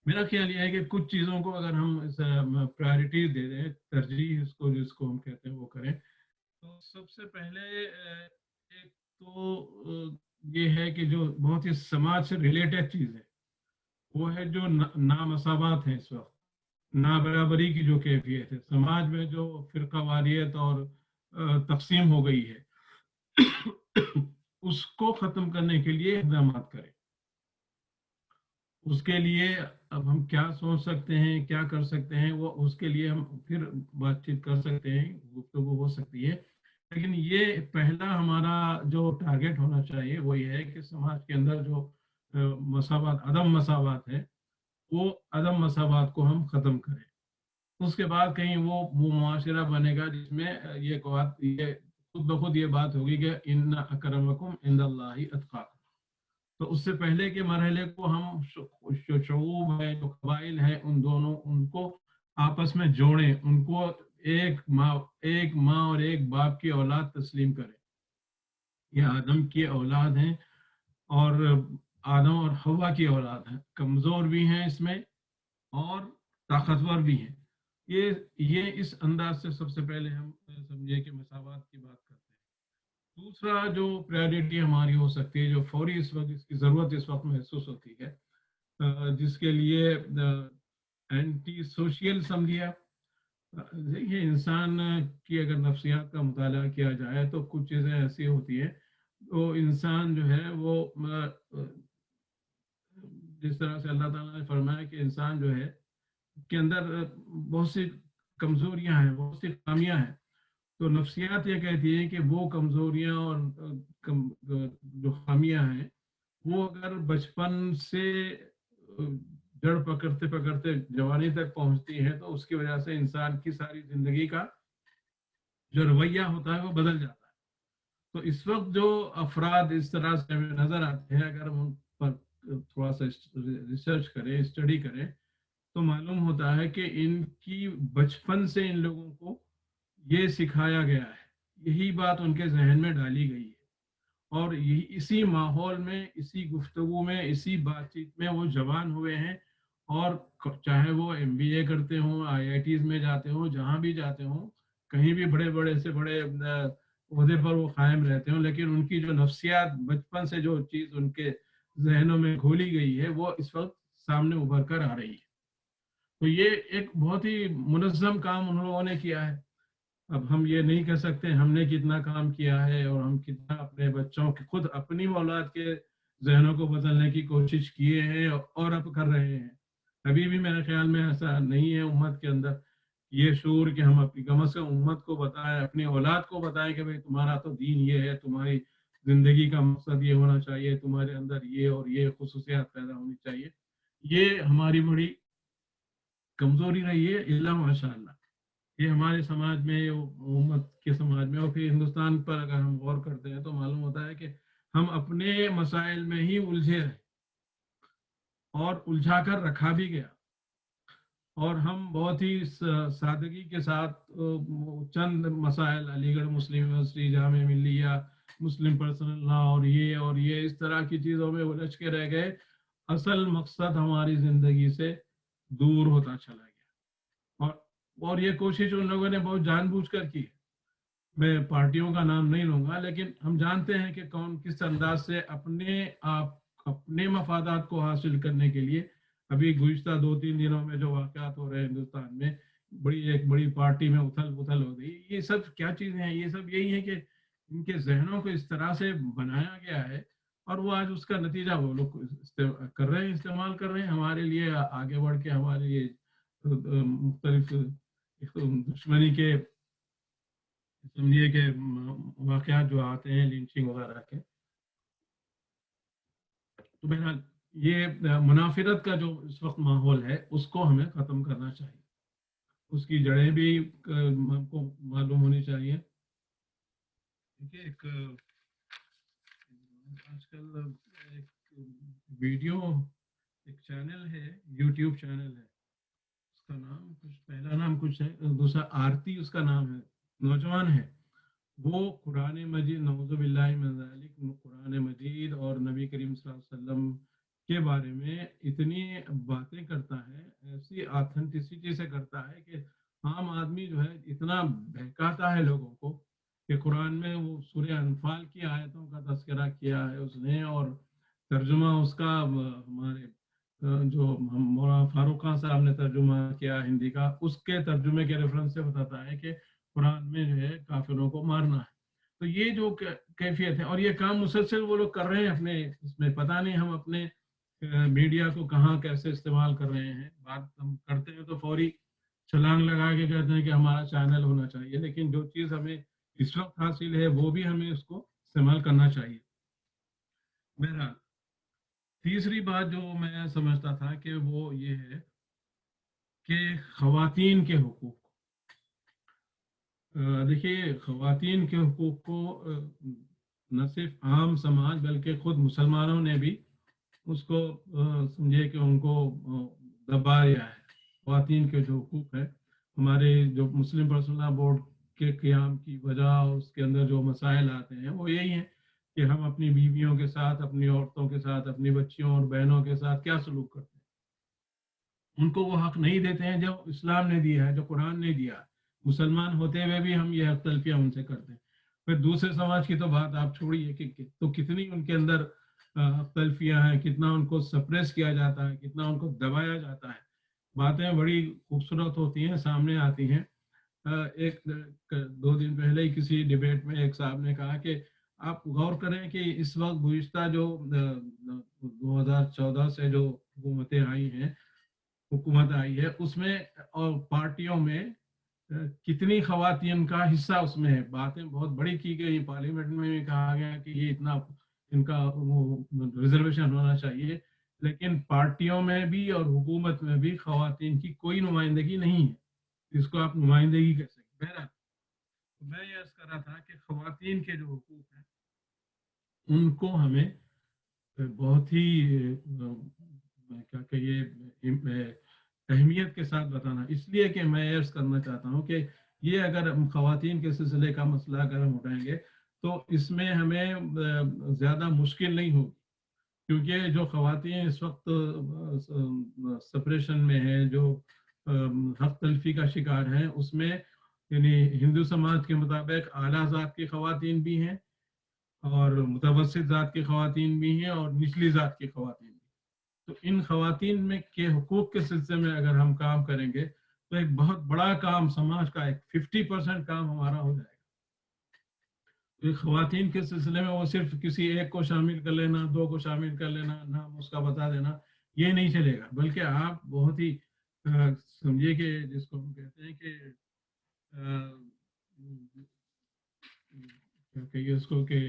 Speaker 3: میرا خیال یہ ہے کہ کچھ چیزوں کو اگر ہم پرائرٹیز دے دیں، ترجیح جس کو ہم کہتے ہیں وہ کریں، تو سب سے پہلے ایک تو یہ ہے کہ جو بہت ہی سماج سے ریلیٹڈ چیز ہے وہ ہے جو نامساوات ہیں، اس وقت نابرابری کی جو کیفیت ہے سماج میں، جو فرقہ واریت اور تقسیم ہو گئی ہے، اس کو ختم کرنے کے لیے اقدامات کریں۔ اس کے لیے اب ہم کیا سوچ سکتے ہیں، کیا کر سکتے ہیں، وہ اس کے لیے ہم پھر بات چیت کر سکتے ہیں، گفتگو ہو سکتی ہے، لیکن یہ پہلا ہمارا جو ٹارگیٹ ہونا چاہیے وہ یہ ہے کہ سماج کے اندر جو مساوات، عدم مساوات ہے، وہ عدم مساوات کو ہم ختم کریں۔ اس کے بعد کہیں وہ معاشرہ بنے گا جس میں یہ خود بخود یہ بات ہوگی کہ ان اکرمکم عند اللہ اتقاکم۔ تو اس سے پہلے کے مرحلے کو ہم جو شعوب ہے، جو قبائل ہیں، ان کو آپس میں جوڑیں، ان کو ایک ماں اور ایک باپ کی اولاد تسلیم کریں۔ یہ آدم کی اولاد ہیں اور آدم اور حوا کی اولاد ہیں، کمزور بھی ہیں اس میں اور طاقتور بھی ہیں۔ یہ اس انداز سے سب سے پہلے ہم سمجھے کہ مساوات کی بات کرتے ہیں۔ دوسرا جو پرائرٹی ہماری ہو سکتی ہے، جو فوری اس وقت اس کی ضرورت اس وقت محسوس ہوتی ہے، جس کے لیے اینٹی سوشل سمجھیے، دیکھیے انسان کی اگر نفسیات کا مطالعہ کیا جائے تو کچھ چیزیں ایسی ہوتی ہیں، تو انسان جو ہے وہ جس طرح سے اللہ تعالیٰ نے فرمایا کہ انسان جو ہے کے اندر بہت سی کمزوریاں ہیں، بہت سی خامیاں ہیں، تو نفسیات یہ کہتی ہے کہ وہ کمزوریاں اور جو خامیاں ہیں وہ اگر بچپن سے جڑ پکڑتے پکڑتے جوانی تک پہنچتی ہے تو اس کی وجہ سے انسان کی ساری زندگی کا جو رویہ ہوتا ہے وہ بدل جاتا ہے. تو اس وقت جو افراد اس طرح سے ہمیں نظر آتے ہیں، اگر ہم ان پر تھوڑا سا ریسرچ کریں، اسٹڈی کریں، تو معلوم ہوتا ہے کہ ان کی بچپن سے ان لوگوں کو یہ سکھایا گیا ہے، یہی بات ان کے ذہن میں ڈالی گئی ہے، اور یہی اسی ماحول میں، اسی گفتگو میں، اسی بات چیت میں وہ جوان ہوئے ہیں. اور چاہے وہ ایم بی اے کرتے ہوں، آئی آئی ٹیز میں جاتے ہوں، جہاں بھی جاتے ہوں، کہیں بھی بڑے بڑے سے بڑے عہدے پر وہ قائم رہتے ہوں، لیکن ان کی جو نفسیات بچپن سے جو چیز ان کے ذہنوں میں کھولی گئی ہے وہ اس وقت سامنے ابھر کر آ رہی ہے. تو یہ ایک بہت ہی منظم کام ان لوگوں نے کیا ہے. اب ہم یہ نہیں کہہ سکتے ہم نے کتنا کام کیا ہے اور ہم کتنا اپنے بچوں کے، خود اپنی اولاد کے ذہنوں کو بدلنے کی کوشش کیے ہیں اور اب کر رہے ہیں. ابھی بھی میرے خیال میں ایسا نہیں ہے امت کے اندر یہ شعور کہ ہم اپنی کم از کم امت کو بتائیں، اپنی اولاد کو بتائیں کہ بھئی تمہارا تو دین یہ ہے، تمہاری زندگی کا مقصد یہ ہونا چاہیے، تمہارے اندر یہ اور یہ خصوصیات پیدا ہونی چاہیے. یہ ہماری بڑی کمزوری رہی ہے، الا ماشاء اللہ. یہ ہمارے سماج میں، امت کے سماج میں، اور پھر ہندوستان پر اگر ہم غور کرتے ہیں تو معلوم ہوتا ہے کہ ہم اپنے مسائل میں ہی الجھے رہے اور الجھا کر رکھا بھی گیا. اور ہم بہت ہی سادگی کے ساتھ چند مسائل، علی گڑھ مسلم یونیورسٹی، جامعہ ملیہ، مسلم پرسنل لا اور یہ اس طرح کی چیزوں میں الجھ کے رہ گئے. اصل مقصد ہماری زندگی سے دور ہوتا چلا گیا. اور یہ کوشش ان لوگوں نے بہت جان بوجھ کر کی. میں پارٹیوں کا نام نہیں لوں گا، لیکن ہم جانتے ہیں کہ کون کس انداز سے اپنے مفادات کو حاصل کرنے کے لیے. ابھی گزشتہ 2-3 دنوں میں جو واقعات ہو رہے ہیں ہندوستان میں، ایک بڑی پارٹی میں اتھل پتھل ہو گئی. یہ سب کیا چیزیں ہیں؟ یہ سب یہی ہے کہ ان کے ذہنوں کو اس طرح سے بنایا گیا ہے اور وہ آج اس کا نتیجہ وہ لوگ کر رہے ہیں، استعمال کر رہے ہیں ہمارے لیے آگے بڑھ کے، ہمارے لیے مختلف دشمنی کے، سمجھیے کہ واقعات جو آتے ہیں لنچنگ وغیرہ کے. تو بہرحال یہ منافرت کا جو اس وقت ماحول ہے اس کو ہمیں ختم کرنا چاہیے. اس کی جڑیں بھی ہم کو معلوم ہونی چاہیے. ایک آج کل ایک ویڈیو، ایک چینل ہے، یوٹیوب چینل ہے، اس کا نام کچھ، پہلا نام کچھ ہے، دوسرا آرتی اس کا نام ہے، نوجوان ہے. وہ قرآن مجید، نعوذ باللہ من ذالک، قرآن مجید اور نبی کریم صلی اللہ علیہ وسلم کے بارے میں اتنی باتیں کرتا ہے، ایسی آتھنٹسٹی سے کرتا ہے کہ عام آدمی جو ہے اتنا بہکاتا ہے لوگوں کو کہ قرآن میں وہ سورہ انفال کی آیتوں کا تذکرہ کیا ہے اس نے، اور ترجمہ اس کا ہمارے جو مولانا فاروق خان صاحب نے ترجمہ کیا ہندی کا، اس کے ترجمے کے ریفرنس سے بتاتا ہے کہ قرآن میں جو ہے کافروں کو مارنا ہے. تو یہ جو کیفیت ہے، اور یہ کام مسلسل وہ لوگ کر رہے ہیں اپنے اس میں. پتہ نہیں ہم اپنے میڈیا کو کہاں کیسے استعمال کر رہے ہیں. بات ہم کرتے ہیں تو فوری چھلانگ لگا کے کہتے ہیں کہ ہمارا چینل ہونا چاہیے، لیکن جو چیز ہمیں اس وقت حاصل ہے وہ بھی ہمیں اس کو استعمال کرنا چاہیے. بہرحال تیسری بات جو میں سمجھتا تھا کہ وہ یہ ہے کہ خواتین کے حقوق. دیکھیے، خواتین کے حقوق کو نہ صرف عام سماج بلکہ خود مسلمانوں نے بھی اس کو سمجھے کہ ان کو دبایا ہے. خواتین کے جو حقوق ہے، ہمارے جو مسلم پرسنل لا بورڈ کے قیام کی وجہ اور اس کے اندر جو مسائل آتے ہیں وہ یہی ہیں کہ ہم اپنی بیویوں کے ساتھ، اپنی عورتوں کے ساتھ، اپنی بچیوں اور بہنوں کے ساتھ کیا سلوک کرتے ہیں. ان کو وہ حق نہیں دیتے ہیں جو اسلام نے دیا ہے، جو قرآن نے دیا. مسلمان ہوتے ہوئے بھی ہم یہ حق تلفیہ ان سے کرتے ہیں. پھر دوسرے سماج کی تو بات آپ چھوڑیے کہ تو کتنی ان کے اندر حق تلفیہ ہیں، کتنا ان کو سپریس کیا جاتا ہے، کتنا ان کو دبایا جاتا ہے. باتیں بڑی خوبصورت ہوتی ہیں، سامنے آتی ہیں. ایک 2 دن پہلے ہی کسی ڈیبیٹ میں ایک صاحب نے کہا کہ آپ غور کریں کہ اس وقت گزشتہ جو 2014 سے جو حکومت آئی ہے اس میں اور پارٹیوں میں کتنی خواتین کا حصہ اس میں ہے. باتیں بہت بڑی کی گئی، پارلیمنٹ میں بھی کہا گیا کہ یہ اتنا ان کا وہ ریزرویشن ہونا چاہیے. لیکن پارٹیوں میں بھی اور حکومت میں بھی خواتین کی کوئی نمائندگی نہیں ہے جس کو آپ نمائندگی کہہ سکیں. بہرحال میں یہ عرض کر رہا تھا کہ خواتین کے جو حقوق ہیں ان کو ہمیں بہت ہی کیا کہیے اہمیت کے ساتھ بتانا. اس لیے کہ میں عرض کرنا چاہتا ہوں کہ یہ اگر ہم خواتین کے سلسلے کا مسئلہ اگر ہم اٹھائیں گے تو اس میں ہمیں زیادہ مشکل نہیں ہوگی، کیونکہ جو خواتین اس وقت سپریشن میں ہیں، جو حق تلفی کا شکار ہیں، اس میں یعنی ہندو سماج کے مطابق اعلیٰ ذات کی خواتین بھی ہیں اور متوسط ذات کی خواتین بھی ہیں اور نچلی ذات کی خواتین بھی. تو ان خواتین میں کے حقوق کے سلسلے میں اگر ہم کام کریں گے تو ایک بہت بڑا کام سماج کا ایک 50% کام ہمارا ہو جائے گا. خواتین کے سلسلے میں وہ صرف کسی ایک کو شامل کر لینا، دو کو شامل کر لینا، نام اس کا بتا دینا، یہ نہیں چلے گا، بلکہ آپ بہت ہی سمجھیے کہ جس کو ہم کہتے ہیں کہ کیا کہیے اس کو کہ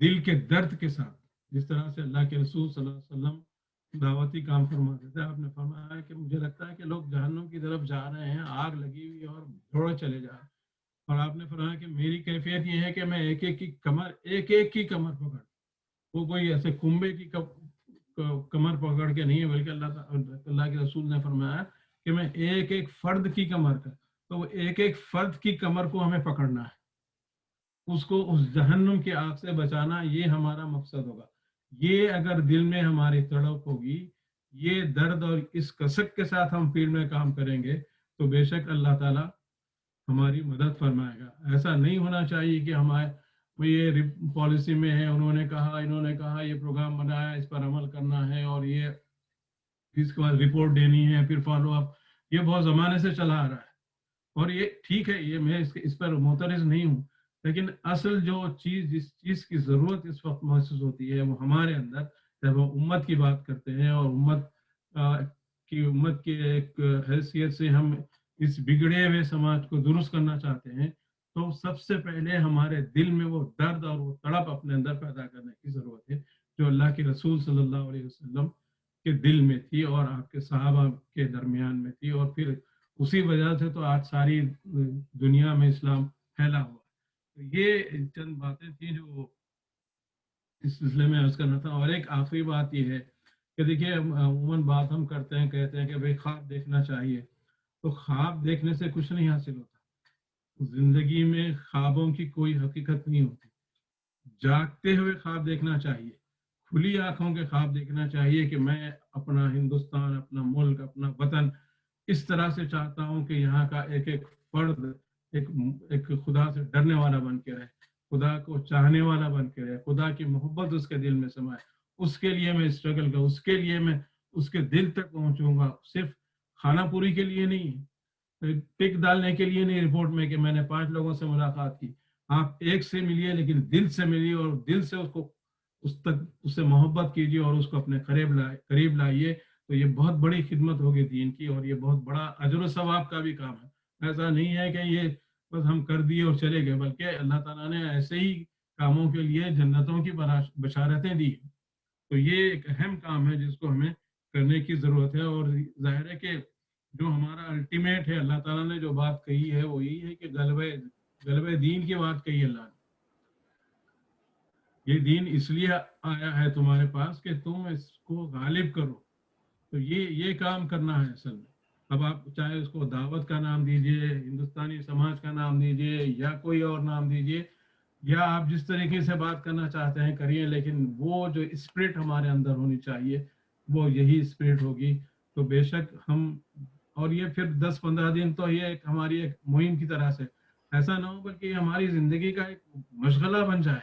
Speaker 3: دل کے درد کے ساتھ، جس طرح سے اللہ کے رسول صلی اللہ علیہ وسلم دعوتی کام فرماتے تھے. آپ نے فرمایا کہ مجھے لگتا ہے کہ لوگ جہنم کی طرف جا رہے ہیں، آگ لگی ہوئی اور دوڑے چلے جا رہے ہیں، اور آپ نے فرمایا کہ میری کیفیت یہ ہے کہ میں ایک ایک کی کمر پکڑ، وہ کوئی ایسے کنبے کی کمر پکڑ کے نہیں ہے، بلکہ اللہ کے رسول نے فرمایا کہ میں ایک ایک فرد کی کمر کا، تو وہ ایک ایک فرد کی کمر کو ہمیں پکڑنا ہے، اس کو اس جہنم کی آگ سے بچانا، یہ ہمارا مقصد ہوگا. یہ اگر دل میں ہماری تڑپ ہوگی، یہ درد اور اس کسک کے ساتھ ہم فیلڈ میں کام کریں گے تو بے شک اللہ تعالیٰ ہماری مدد فرمائے گا. ایسا نہیں ہونا چاہیے کہ ہمارے یہ پالیسی میں ہے، انہوں نے کہا، انہوں نے کہا، یہ پروگرام بنایا، اس پر عمل کرنا ہے اور یہ اس کے بعد رپورٹ دینی ہے، پھر فالو اپ. یہ بہت زمانے سے چلا آ رہا ہے اور یہ ٹھیک ہے، یہ میں اس پر معترض نہیں ہوں، لیکن اصل جو چیز، جس چیز کی ضرورت اس وقت محسوس ہوتی ہے وہ ہمارے اندر، جب ہم امت کی بات کرتے ہیں اور امت کی ایک حیثیت سے ہم اس بگڑے ہوئے سماج کو درست کرنا چاہتے ہیں، تو سب سے پہلے ہمارے دل میں وہ درد اور وہ تڑپ اپنے اندر پیدا کرنے کی ضرورت ہے جو اللہ کے رسول صلی اللہ علیہ وسلم کے دل میں تھی اور آپ کے صحابہ کے درمیان میں تھی، اور پھر اسی وجہ سے تو آج ساری دنیا میں اسلام پھیلا ہوا. تو یہ چند باتیں تھیں جو اس سلسلے میں عرض کرنا تھا. اور ایک آخری بات یہ ہے کہ دیکھیے عموماً بات ہم کرتے ہیں، کہتے ہیں کہ بھئی خواب دیکھنا چاہیے، تو خواب دیکھنے سے کچھ نہیں حاصل ہوتا. زندگی میں خوابوں کی کوئی حقیقت نہیں ہوتی. جاگتے ہوئے خواب دیکھنا چاہیے، کھلی آنکھوں کے خواب دیکھنا چاہیے کہ میں اپنا ہندوستان، اپنا ملک، اپنا وطن اس طرح سے چاہتا ہوں کہ یہاں کا ایک ایک فرد ایک خدا سے ڈرنے والا بن کے رہے، خدا کو چاہنے والا بن کے رہے، خدا کی محبت اس کے دل میں سمائے. اس کے لیے میں اسٹرگل کروں، اس کے لیے میں اس کے دل تک پہنچوں گا. صرف کھانا پوری کے لیے نہیں، ٹک ڈالنے کے لیے نہیں رپورٹ میں کہ میں نے 5 لوگوں سے ملاقات کی. آپ ایک سے ملیے لیکن دل سے ملیے اور دل سے اس سے محبت کیجیے اور اس کو اپنے قریب لائیے. تو یہ بہت بڑی خدمت ہوگی دین کی اور یہ بہت بڑا اجر و ثواب کا بھی کام ہے. ایسا نہیں ہے کہ یہ بس ہم کر دیے اور چلے گئے، بلکہ اللہ تعالیٰ نے ایسے ہی کاموں کے لیے جنتوں کی بشارتیں دی. تو یہ ایک اہم کام ہے جس کو ہمیں کرنے کی ضرورت ہے. اور ظاہر ہے کہ جو ہمارا الٹیمیٹ ہے، اللہ تعالیٰ نے جو بات کہی ہے وہ یہی ہے کہ غلبہ دین کی بات کہی اللہ نے. یہ دین اس لیے آیا ہے تمہارے پاس کہ تم اس کو غالب کرو. تو یہ کام کرنا ہے اصل میں. اب آپ چاہے اس کو دعوت کا نام دیجئے، ہندوستانی سماج کا نام دیجئے، یا کوئی اور نام دیجئے، یا آپ جس طریقے سے بات کرنا چاہتے ہیں کریے، لیکن وہ جو اسپرٹ ہمارے اندر ہونی چاہیے وہ یہی اسپرٹ ہوگی. تو بے شک ہم، اور یہ پھر 10-15 دن تو یہ ہماری ایک مہم کی طرح سے ایسا نہ ہو، بلکہ یہ ہماری زندگی کا ایک مشغلہ بن جائے.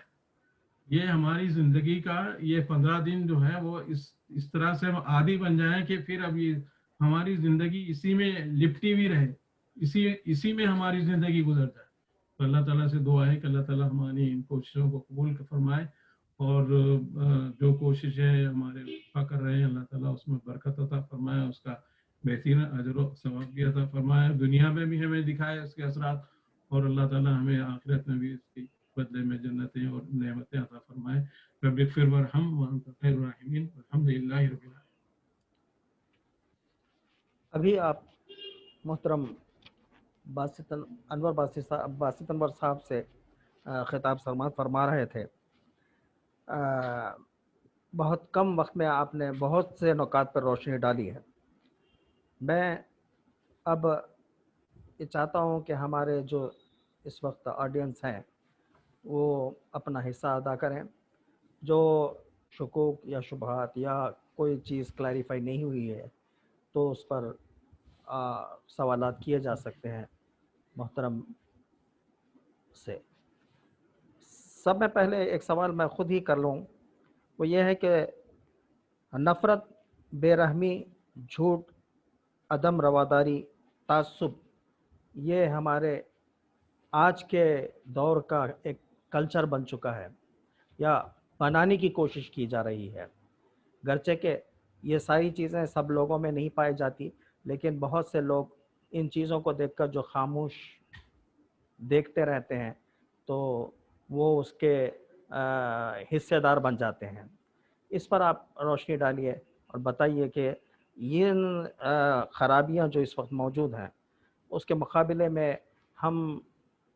Speaker 3: یہ ہماری زندگی کا یہ 15 دن جو ہے وہ اس طرح سے عادی بن جائیں کہ پھر اب یہ ہماری زندگی اسی میں لپٹی بھی رہے، اسی میں ہماری زندگی گزر جائے. تو اللہ تعالیٰ سے دعا ہے کہ اللہ تعالیٰ ہماری ان کوششوں کو قبول فرمائے، اور جو کوششیں ہمارے کر رہے ہیں اللہ تعالیٰ اس میں برکت عطا فرمائے، اس کا بہترین اجر و ثواب بھی عطا فرمائے، دنیا میں بھی ہمیں دکھائے اس کے اثرات، اور اللہ تعالیٰ ہمیں آخرت میں بھی اس کی بدلے میں جنتیں اور نعمتیں عطا فرمائے. رب اغفر وارحم وانت خیر الراحمین والحمدللہ رب العالمین.
Speaker 1: ابھی آپ محترم باسط انور صاحب سے خطاب فرما رہے تھے. بہت کم وقت میں آپ نے بہت سے نکات پر روشنی ڈالی ہے. میں اب یہ چاہتا ہوں کہ ہمارے جو اس وقت آڈینس ہیں وہ اپنا حصہ ادا کریں. جو شکوک یا شبہات یا کوئی چیز کلیریفائی نہیں ہوئی ہے تو اس پر سوالات کیے جا سکتے ہیں محترم سے. سب میں پہلے ایک سوال میں خود ہی کر لوں. وہ یہ ہے کہ نفرت، بے رحمی، جھوٹ، عدم رواداری، تعصب، یہ ہمارے آج کے دور کا ایک کلچر بن چکا ہے یا بنانے کی کوشش کی جا رہی ہے. گرچہ کہ یہ ساری چیزیں سب لوگوں میں نہیں پائی جاتی، لیکن بہت سے لوگ ان چیزوں کو دیکھ کر جو خاموش دیکھتے رہتے ہیں تو وہ اس کے حصے دار بن جاتے ہیں. اس پر آپ روشنی ڈالیے اور بتائیے کہ یہ خرابیاں جو اس وقت موجود ہیں اس کے مقابلے میں ہم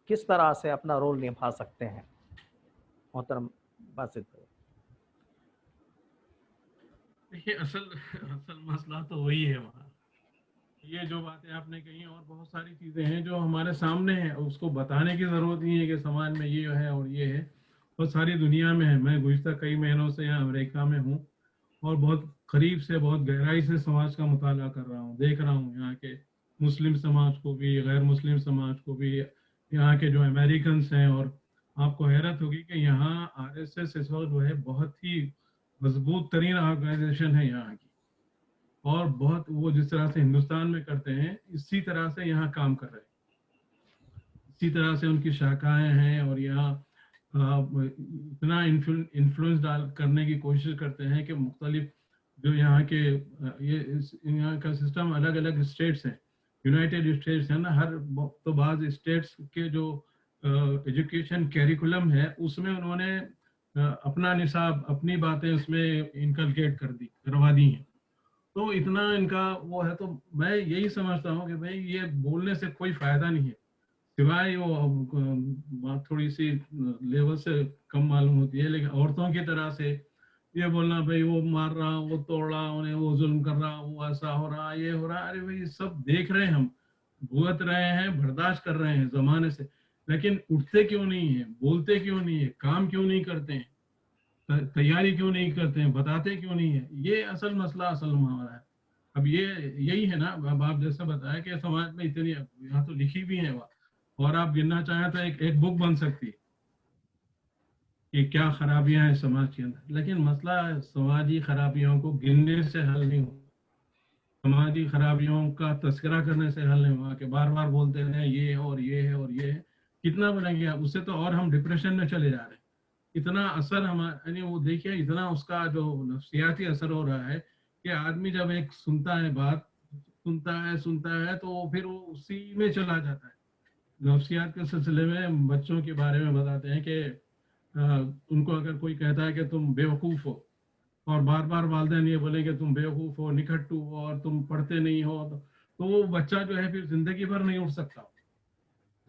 Speaker 1: کس طرح سے اپنا رول نبھا سکتے ہیں. محترم باسط بھائی.
Speaker 3: دیکھیے اصل مسئلہ تو وہی ہے وہاں. یہ جو باتیں آپ نے کہی اور بہت ساری چیزیں ہیں جو ہمارے سامنے ہیں، اس کو بتانے کی ضرورت نہیں ہے کہ سماج میں یہ ہے اور یہ ہے. بہت ساری دنیا میں ہے. میں گزشتہ کئی مہینوں سے یہاں امریکہ میں ہوں اور بہت قریب سے بہت گہرائی سے سماج کا مطالعہ کر رہا ہوں. دیکھ رہا ہوں یہاں کے مسلم سماج کو بھی، غیر مسلم سماج کو بھی، یہاں کے جو امریکنس ہیں. اور آپ کو حیرت ہوگی کہ یہاں RSS اس وقت جو ہے بہت ہی مضبوط ترین آرگنائزیشن ہے یہاں کی، اور بہت وہ جس طرح سے ہندوستان میں کرتے ہیں اسی طرح سے یہاں کام کر رہے ہیں. اسی طرح سے ان کی شاخائیں ہیں اور یہاں اتنا انفلوئنس کرنے کی کوشش کرتے ہیں کہ مختلف جو یہاں کے یہاں کا سسٹم الگ الگ اسٹیٹس ہیں، یونائٹیڈ اسٹیٹس ہے نا. ہر تو بعض اسٹیٹس کے جو ایجوکیشن کیریکولم ہے اس میں انہوں نے اپنا نصاب، اپنی باتیں اس میں انکلکیٹ کروا دی ہیں. تو اتنا ان کا وہ ہے. تو میں یہی سمجھتا ہوں کہ بھائی یہ بولنے سے کوئی فائدہ نہیں ہے، سوائے وہ بات تھوڑی سی لیول سے کم معلوم ہوتی ہے. لیکن عورتوں کی طرح سے یہ بولنا بھائی وہ مار رہا، وہ توڑ رہا انہیں، وہ ظلم کر رہا، وہ ایسا ہو رہا، یہ ہو رہا. ارے بھائی سب دیکھ رہے ہیں، ہم بھگت رہے ہیں، برداشت کر رہے ہیں زمانے سے. لیکن اٹھتے کیوں نہیں ہیں، بولتے کیوں نہیں ہیں، کام کیوں نہیں کرتے ہیں، تیاری کیوں نہیں کرتے ہیں، بتاتے کیوں نہیں ہیں. یہ اصل مسئلہ اصل ہمارا ہے. اب یہی ہے نا. اب آپ جیسے بتایا کہ سماج میں اتنی یہاں تو لکھی بھی ہے اور آپ گننا چاہیں تو ایک بک بن سکتی ہے کہ کیا خرابیاں ہیں سماج کے اندر. لیکن مسئلہ سماجی خرابیوں کو گننے سے حل نہیں ہوا، سماجی خرابیوں کا تذکرہ کرنے سے حل نہیں ہوا کہ بار بار بولتے ہیں یہ ہے اور یہ ہے اور یہ ہے. کتنا بولیں گے آپ، اس سے تو اور ہم ڈپریشن میں چلے جا رہے ہیں. اتنا اثر یعنی وہ دیکھیے اتنا اس کا جو نفسیاتی اثر ہو رہا ہے کہ آدمی جب ایک سنتا ہے بات، سنتا ہے تو پھر وہ اسی میں چلا جاتا ہے. نفسیات کے سلسلے میں بچوں کے بارے میں بتاتے ہیں کہ ان کو اگر کوئی کہتا ہے کہ تم بیوقوف ہو، اور بار بار والدین یہ بولیں کہ تم بیوقوف ہو، نکھٹو ہو اور تم پڑھتے نہیں ہو، تو وہ بچہ جو ہے پھر زندگی بھر نہیں اٹھ سکتا.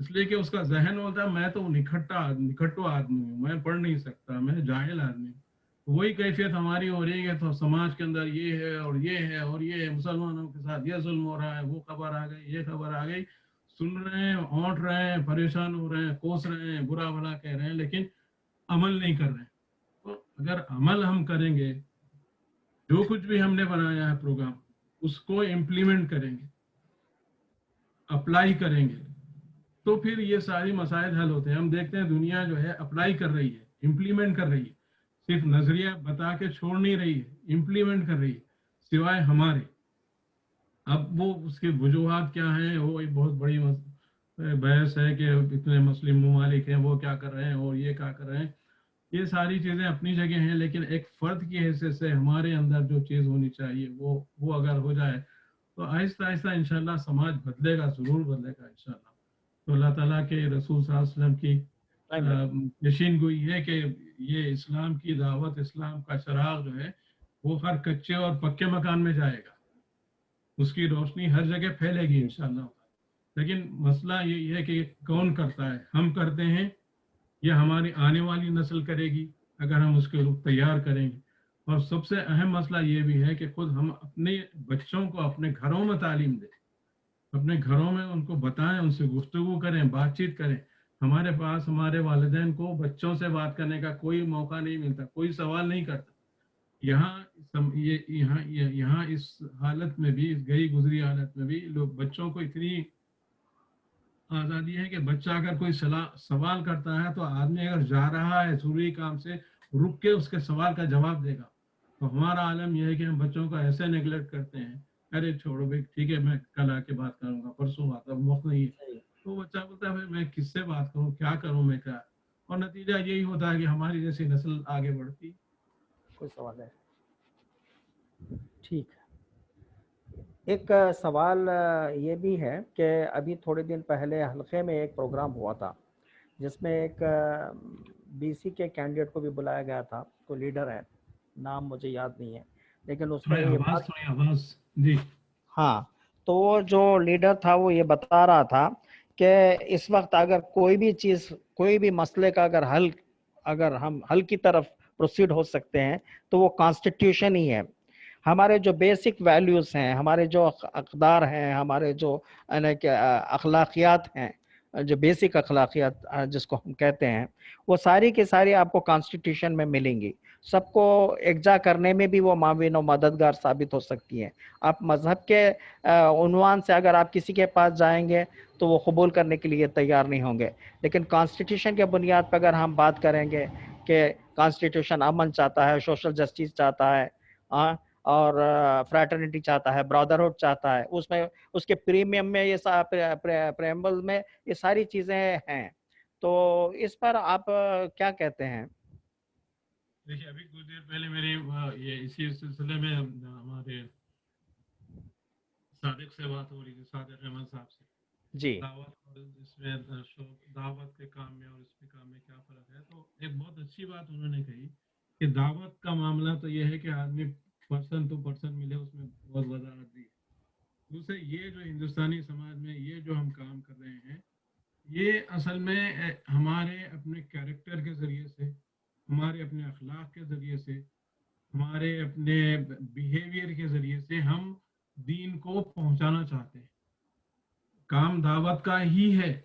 Speaker 3: اس لیے کہ اس کا ذہن ہوتا ہے میں تو نکھٹو آدمی ہوں، میں پڑھ نہیں سکتا، میں جاہل آدمی ہوں. وہی کیفیت ہماری ہو رہی ہے. تو سماج کے اندر یہ ہے اور یہ ہے اور یہ ہے، مسلمانوں کے ساتھ یہ ظلم ہو رہا ہے، وہ خبر آ گئی، یہ خبر آ گئی، سن رہے ہیں، اونٹ رہے ہیں، پریشان ہو رہے ہیں، کوس رہے ہیں، برا بھلا کہہ رہے ہیں، لیکن عمل نہیں کر رہے ہیں. تو اگر عمل ہم کریں گے، جو کچھ بھی ہم نے بنایا ہے پروگرام اس کو امپلیمنٹ کریں گے، اپلائی کریں گے، تو پھر یہ ساری مسائل حل ہوتے ہیں. ہم دیکھتے ہیں دنیا جو ہے اپلائی کر رہی ہے، امپلیمنٹ کر رہی ہے، صرف نظریہ بتا کے چھوڑ نہیں رہی ہے، امپلیمنٹ کر رہی ہے، سوائے ہمارے. اب وہ اس کی وجوہات کیا ہیں وہ ایک بہت بڑی بحث ہے کہ اتنے مسلم ممالک ہیں وہ کیا کر رہے ہیں اور یہ کیا کر رہے ہیں. یہ ساری چیزیں اپنی جگہ ہیں، لیکن ایک فرد کی حیثیت سے ہمارے اندر جو چیز ہونی چاہیے وہ اگر ہو جائے تو آہستہ آہستہ انشاءاللہ سماج بدلے گا، ضرور بدلے گا انشاءاللہ. تو اللہ تعالیٰ کے رسول صلی اللہ علیہ وسلم کی یقین گوئی ہے کہ یہ اسلام کی دعوت، اسلام کا چراغ جو ہے وہ ہر کچے اور پکے مکان میں جائے گا، اس کی روشنی ہر جگہ پھیلے گی انشاءاللہ۔ لیکن مسئلہ یہی ہے کہ کون کرتا ہے، ہم کرتے ہیں یا ہماری آنے والی نسل کرے گی اگر ہم اس کے روپ تیار کریں گے۔ اور سب سے اہم مسئلہ یہ بھی ہے کہ خود ہم اپنے بچوں کو اپنے گھروں میں تعلیم دیں، اپنے گھروں میں ان کو بتائیں، ان سے گفتگو کریں، بات چیت کریں۔ ہمارے پاس ہمارے والدین کو بچوں سے بات کرنے کا کوئی موقع نہیں ملتا، کوئی سوال نہیں کرتا۔ یہاں اس حالت میں بھی، اس گئی گزری حالت میں بھی لوگ بچوں کو اتنی آزادی ہے کہ بچہ اگر کوئی سوال کرتا ہے تو آدمی اگر جا رہا ہے ضروری کام سے، رک کے اس کے سوال کا جواب دے گا۔ تو ہمارا عالم یہ ہے کہ ہم بچوں کو ایسے نیگلیکٹ کرتے ہیں، ارے چھوڑو بھائی ٹھیک ہے میں کل آ کے بات کروں گا، پرسوں بات، اب وقت نہیں ہے۔ تو بچہ بولتا ہے میں کس سے بات کروں، کیا کروں میں، کیا؟ اور نتیجہ یہی ہوتا ہے کہ ہماری جیسی نسل آگے بڑھتی۔
Speaker 1: کوئی سوال ہے؟ ٹھیک ہے۔ ایک سوال یہ بھی ہے کہ ابھی تھوڑے دن پہلے حلقے میں ایک پروگرام ہوا تھا جس میں ایک بی سی کے کینڈیڈیٹ کو بھی بلایا گیا تھا، کوئی لیڈر ہے، نام مجھے یاد نہیں ہے، لیکن اس میں یہ بات،
Speaker 3: جی
Speaker 1: ہاں، تو وہ جو لیڈر تھا وہ یہ بتا رہا تھا کہ اس وقت اگر کوئی بھی چیز، کوئی بھی مسئلے کا اگر ہم حل کی طرف پروسیڈ ہو سکتے ہیں تو وہ کانسٹیٹیوشن ہی ہے۔ ہمارے جو بیسک ویلیوز ہیں، ہمارے جو اقدار ہیں، ہمارے جو اخلاقیات ہیں، جو بیسک اخلاقیات جس کو ہم کہتے ہیں، وہ ساری کی ساری آپ کو کانسٹیٹیوشن میں ملیں گی۔ سب کو یکجا کرنے میں بھی وہ معاون و مددگار ثابت ہو سکتی ہیں۔ آپ مذہب کے عنوان سے اگر آپ کسی کے پاس جائیں گے تو وہ قبول کرنے کے لیے تیار نہیں ہوں گے، لیکن کانسٹیٹیوشن کے بنیاد پر اگر ہم بات کریں گے کہ کانسٹیٹیوشن امن چاہتا ہے، سوشل جسٹس چاہتا ہے، اور فریٹرنیٹی چاہتا ہے، برادرہڈ چاہتا ہے، اس میں اس کے پریمیم میں پریمبل میں یہ ساری چیزیں ہیں۔ تو اس پر آپ کیا کہتے ہیں؟
Speaker 3: دیکھیے ابھی کچھ دیر پہلے میری یہ اسی سلسلے میں ہمارے صادق سے بات ہو رہی تھی، صادق احمد صاحب سے،
Speaker 1: جی،
Speaker 3: دعوت اور اس میں دعوت کے کام میں اور اس کے کام میں کیا فرق ہے۔ تو ایک بہت اچھی بات انہوں نے کہی کہ دعوت کا معاملہ تو یہ ہے کہ آدمی پرسن ٹو پرسن ملے، اس میں بہت وضاحت دی۔ دوسرے یہ جو ہندوستانی سماج میں یہ جو ہم کام کر رہے ہیں، یہ اصل میں ہمارے اپنے کیریکٹر کے ذریعے سے، ہمارے اپنے اخلاق کے ذریعے سے، ہمارے اپنے بیہیویئر کے ذریعے سے ہم دین کو پہنچانا چاہتے ہیں۔ کام دعوت کا ہی ہے،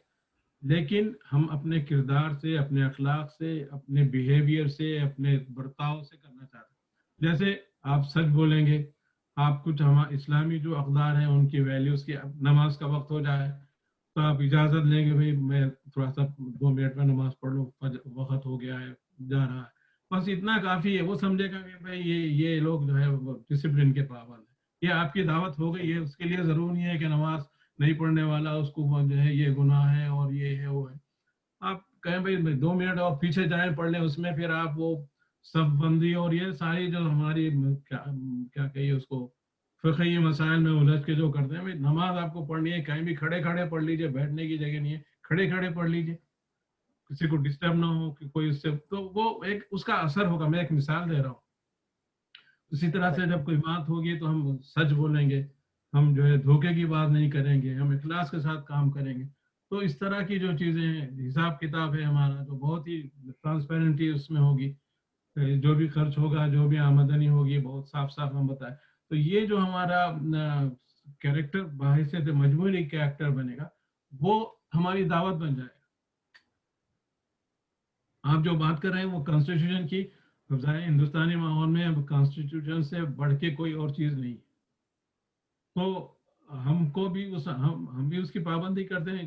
Speaker 3: لیکن ہم اپنے کردار سے، اپنے اخلاق سے، اپنے بیہیویئر سے، اپنے برتاؤ سے کرنا چاہتے ہیں۔ جیسے آپ سچ بولیں گے، آپ کچھ اسلامی جو اقدار ہیں ان کی ویلیوز کی، نماز کا وقت ہو جائے تو آپ اجازت لیں گے، بھائی میں تھوڑا سا 2 منٹ میں نماز پڑھ لوں، وقت ہو گیا ہے، جا رہا ہے، بس اتنا کافی ہے۔ وہ سمجھے گا کہ بھائی یہ لوگ جو ہے ڈسپلن کے پابند ہیں، یہ آپ کی دعوت ہو گئی ہے، اس کے لیے ضرور نہیں ہے کہ نماز نہیں پڑھنے والا اس کو جو ہے یہ گناہ ہے اور یہ ہے وہ ہے۔ آپ کہیں بھائی 2 منٹ اور پیچھے جائیں پڑھ لیں، اس میں پھر آپ وہ سب بندی اور یہ ساری جو ہماری کیا کہیے اس کو فقہی مسائل میں الجھ کے جو کرتے ہیں، بھائی نماز آپ کو پڑھنی ہے، کہیں بھی کھڑے کھڑے پڑھ لیجیے، بیٹھنے کی جگہ نہیں ہے، کھڑے کھڑے پڑھ لیجیے، کسی کو ڈسٹرب نہ ہو کہ کوئی اس سے، تو وہ ایک اس کا اثر ہوگا۔ میں ایک مثال دے رہا ہوں۔ اسی طرح سے جب کوئی بات ہوگی تو ہم سچ بولیں گے، ہم جو ہے دھوکے کی بات نہیں کریں گے، ہم اخلاص کے ساتھ کام کریں گے۔ تو اس طرح کی جو چیزیں ہیں، حساب کتاب ہے ہمارا تو بہت ہی ٹرانسپیرنٹی اس میں ہوگی، جو بھی خرچ ہوگا، جو بھی آمدنی ہوگی، بہت صاف صاف ہم بتائیں۔ تو یہ جو ہمارا کیریکٹر باحثیت مجموعی کیریکٹر بنے گا، وہ ہماری دعوت بن جائے گا۔ آپ جو بات کر رہے ہیں وہ کانسٹیٹیوشن کی، ہندوستانی ماحول میں کانسٹیٹیوشن سے بڑھ کے کوئی اور چیز نہیں، تو ہم کو بھی ہم بھی اس کی پابندی کرتے ہیں۔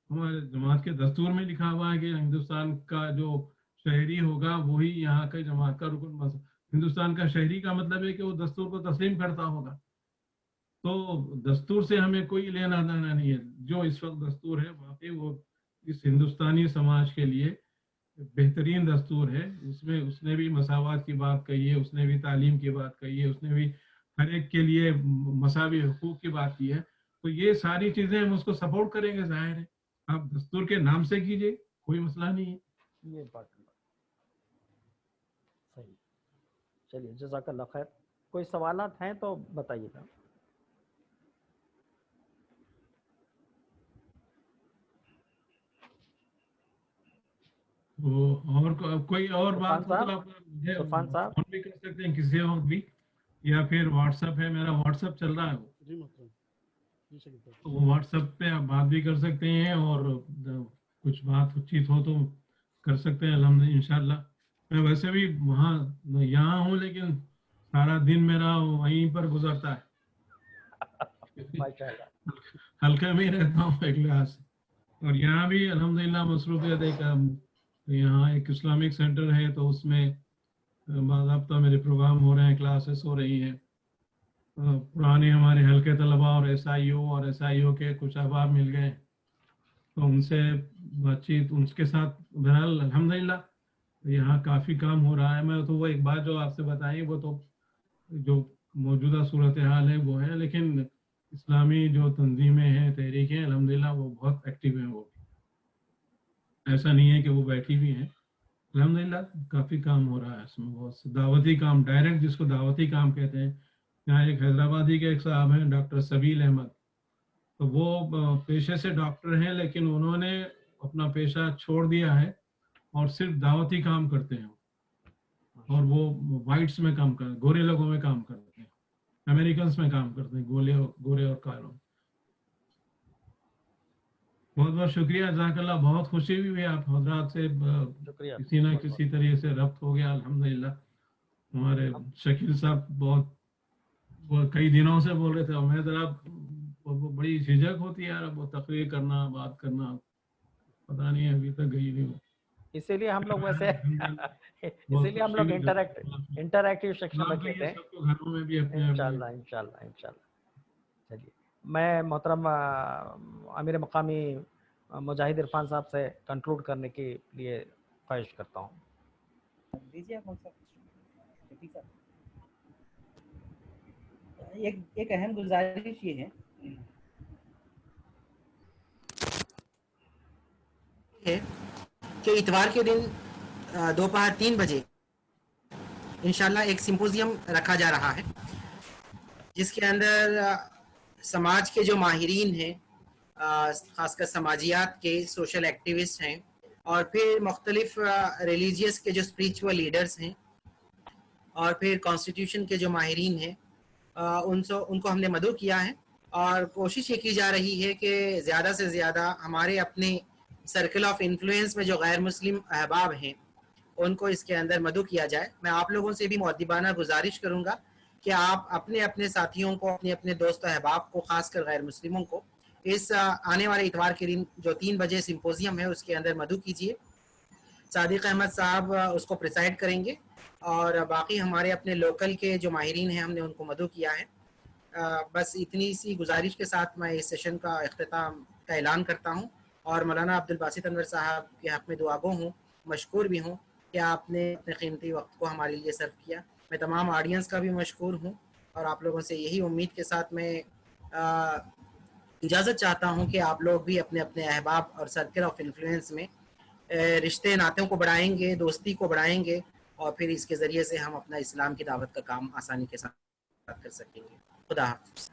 Speaker 3: ہمارے جماعت کے دستور میں لکھا ہوا ہے کہ ہندوستان کا جو شہری ہوگا وہی یہاں کے جماعت کا رکن۔ ہندوستان کا شہری کا مطلب ہے کہ وہ دستور کو تسلیم کرتا ہوگا۔ تو دستور سے ہمیں کوئی لینا دینا نہیں ہے۔ جو اس وقت دستور ہے واقعی وہ اس ہندوستانی سماج کے لیے بہترین دستور ہے۔ اس میں اس نے بھی مساوات کی بات کہی ہے، اس نے بھی تعلیم کی بات کہی ہے، اس نے بھی ہر ایک کے لیے مساوی حقوق کی بات کی ہے۔ تو یہ ساری چیزیں ہم اس کو سپورٹ کریں گے، ظاہر ہے۔ آپ دستور کے نام سے کیجئے، کوئی مسئلہ نہیں ہے.
Speaker 1: یہ بات صحیح. چلیے جزاک اللہ خیر. کوئی سوالات ہیں تو بتائیے گا.
Speaker 3: اور کوئی اور بات ہو تو آپ
Speaker 1: عرفان صاحب
Speaker 3: فون بھی کر سکتے ہیں کسی اور بھی, یا پھر واٹس ایپ ہے, میرا واٹس ایپ چل رہا ہے, تو واٹس ایپ پہ آپ بات بھی کر سکتے ہیں, اور کچھ بات چیت ہو تو کر سکتے ہیں. الحمد انشاءاللہ. میں ویسے بھی وہاں یہاں ہوں, لیکن سارا دن میرا وہیں پر گزرتا ہے. ہلکا میں ہی رہتا ہوں ایک لحاظ سے. اور یہاں بھی الحمدللہ مصروفیت ایک یہاں ایک اسلامک سینٹر ہے, تو اس میں باضابطہ میرے پروگرام ہو رہے ہیں, کلاسز ہو رہی ہیں. پرانے ہمارے ہلکے طلباء اور ایس آئی او کے کچھ احباب مل گئے, تو ان سے بات چیت ان کے ساتھ بہرحال الحمدللہ یہاں کافی کام ہو رہا ہے. میں تو وہ ایک بات جو آپ سے بتائی وہ تو جو موجودہ صورتحال ہے وہ ہے, لیکن اسلامی جو تنظیمیں ہیں, تحریکیں, الحمدللہ وہ بہت ایکٹیو ہیں. وہ ایسا نہیں ہے کہ وہ بیٹھی بھی ہیں. الحمدللہ کافی کام ہو رہا ہے اس میں, بہت دعوتی کام, ڈائریکٹ جس کو دعوتی کام کہتے ہیں. یہاں ایک حیدرآبادی کے ایک صاحب ہیں ڈاکٹر سبیل احمد, تو وہ پیشے سے ڈاکٹر ہیں, لیکن انہوں نے اپنا پیشہ چھوڑ دیا ہے اور صرف دعوتی کام کرتے ہیں. اور وہ وائٹس میں کام کرتے ہیں, گورے لوگوں میں کام کرتے ہیں, امریکنس میں کام کرتے ہیں, گورے اور کالوں. بہت بہت شکریہ, جزاک اللہ. بہت خوشی بھی آپ حضرات سے کسی نہ کسی طریقے سے ربط ہو گیا الحمدللہ. ہمارے شکیل صاحب بہت کئی دنوں سے بول رہے تھے, میں ذرا بڑی جھجک ہوتی ہے یار وہ تقریر کرنا, بات کرنا, پتہ نہیں ابھی تک گئی نہیں.
Speaker 1: اسی لیے ہم لوگ ویسے اسی لیے ہم لوگ انٹریکٹیو سیکشن رکھتے ہیں
Speaker 3: گھروں میں بھی اپنے.
Speaker 1: انشاءاللہ. چلیے میں محترم امیر مقامی مجاہد عرفان صاحب سے کنکلوڈ کرنے کے لیے خواہش کرتا ہوں.
Speaker 4: ایک اہم گزارش یہ
Speaker 2: ہے کہ اتوار کے دن دوپہر 3 بجے انشاءاللہ ایک سمپوزیم رکھا جا رہا ہے, جس کے اندر سماج کے جو ماہرین ہیں, خاص کر سماجیات کے سوشل ایکٹیوسٹ ہیں, اور پھر مختلف ریلیجیس کے جو اسپریچول لیڈرز ہیں, اور پھر کانسٹیٹیوشن کے جو ماہرین ہیں, ان کو ہم نے مدعو کیا ہے. اور کوشش یہ کی جا رہی ہے کہ زیادہ سے زیادہ ہمارے اپنے سرکل آف انفلوئنس میں جو غیر مسلم احباب ہیں ان کو اس کے اندر مدعو کیا جائے. میں آپ لوگوں سے بھی مؤدبانہ گزارش کروں گا کہ آپ اپنے اپنے ساتھیوں کو, اپنے اپنے دوست و احباب کو, خاص کر غیر مسلموں کو اس آنے والے اتوار کے دن جو 3 بجے سمپوزیم ہے اس کے اندر مدعو کیجیے. صادق احمد صاحب اس کو پریسائڈ کریں گے, اور باقی ہمارے اپنے لوکل کے جو ماہرین ہیں ہم نے ان کو مدعو کیا ہے. بس اتنی سی گزارش کے ساتھ میں اس سیشن کا اختتام کا اعلان کرتا ہوں, اور مولانا عبدالباسط انور صاحب کے حق میں دعا گو ہوں, مشکور بھی ہوں کہ آپ نے اپنے قیمتی وقت کو ہمارے لیے صرف کیا. میں تمام آڈینس کا بھی مشکور ہوں, اور آپ لوگوں سے یہی امید کے ساتھ میں اجازت چاہتا ہوں کہ آپ لوگ بھی اپنے اپنے احباب اور سرکل آف انفلوئنس میں رشتے ناتوں کو بڑھائیں گے, دوستی کو بڑھائیں گے, اور پھر اس کے ذریعے سے ہم اپنا اسلام کی دعوت کا کام آسانی کے ساتھ کر سکیں گے. خدا حافظ.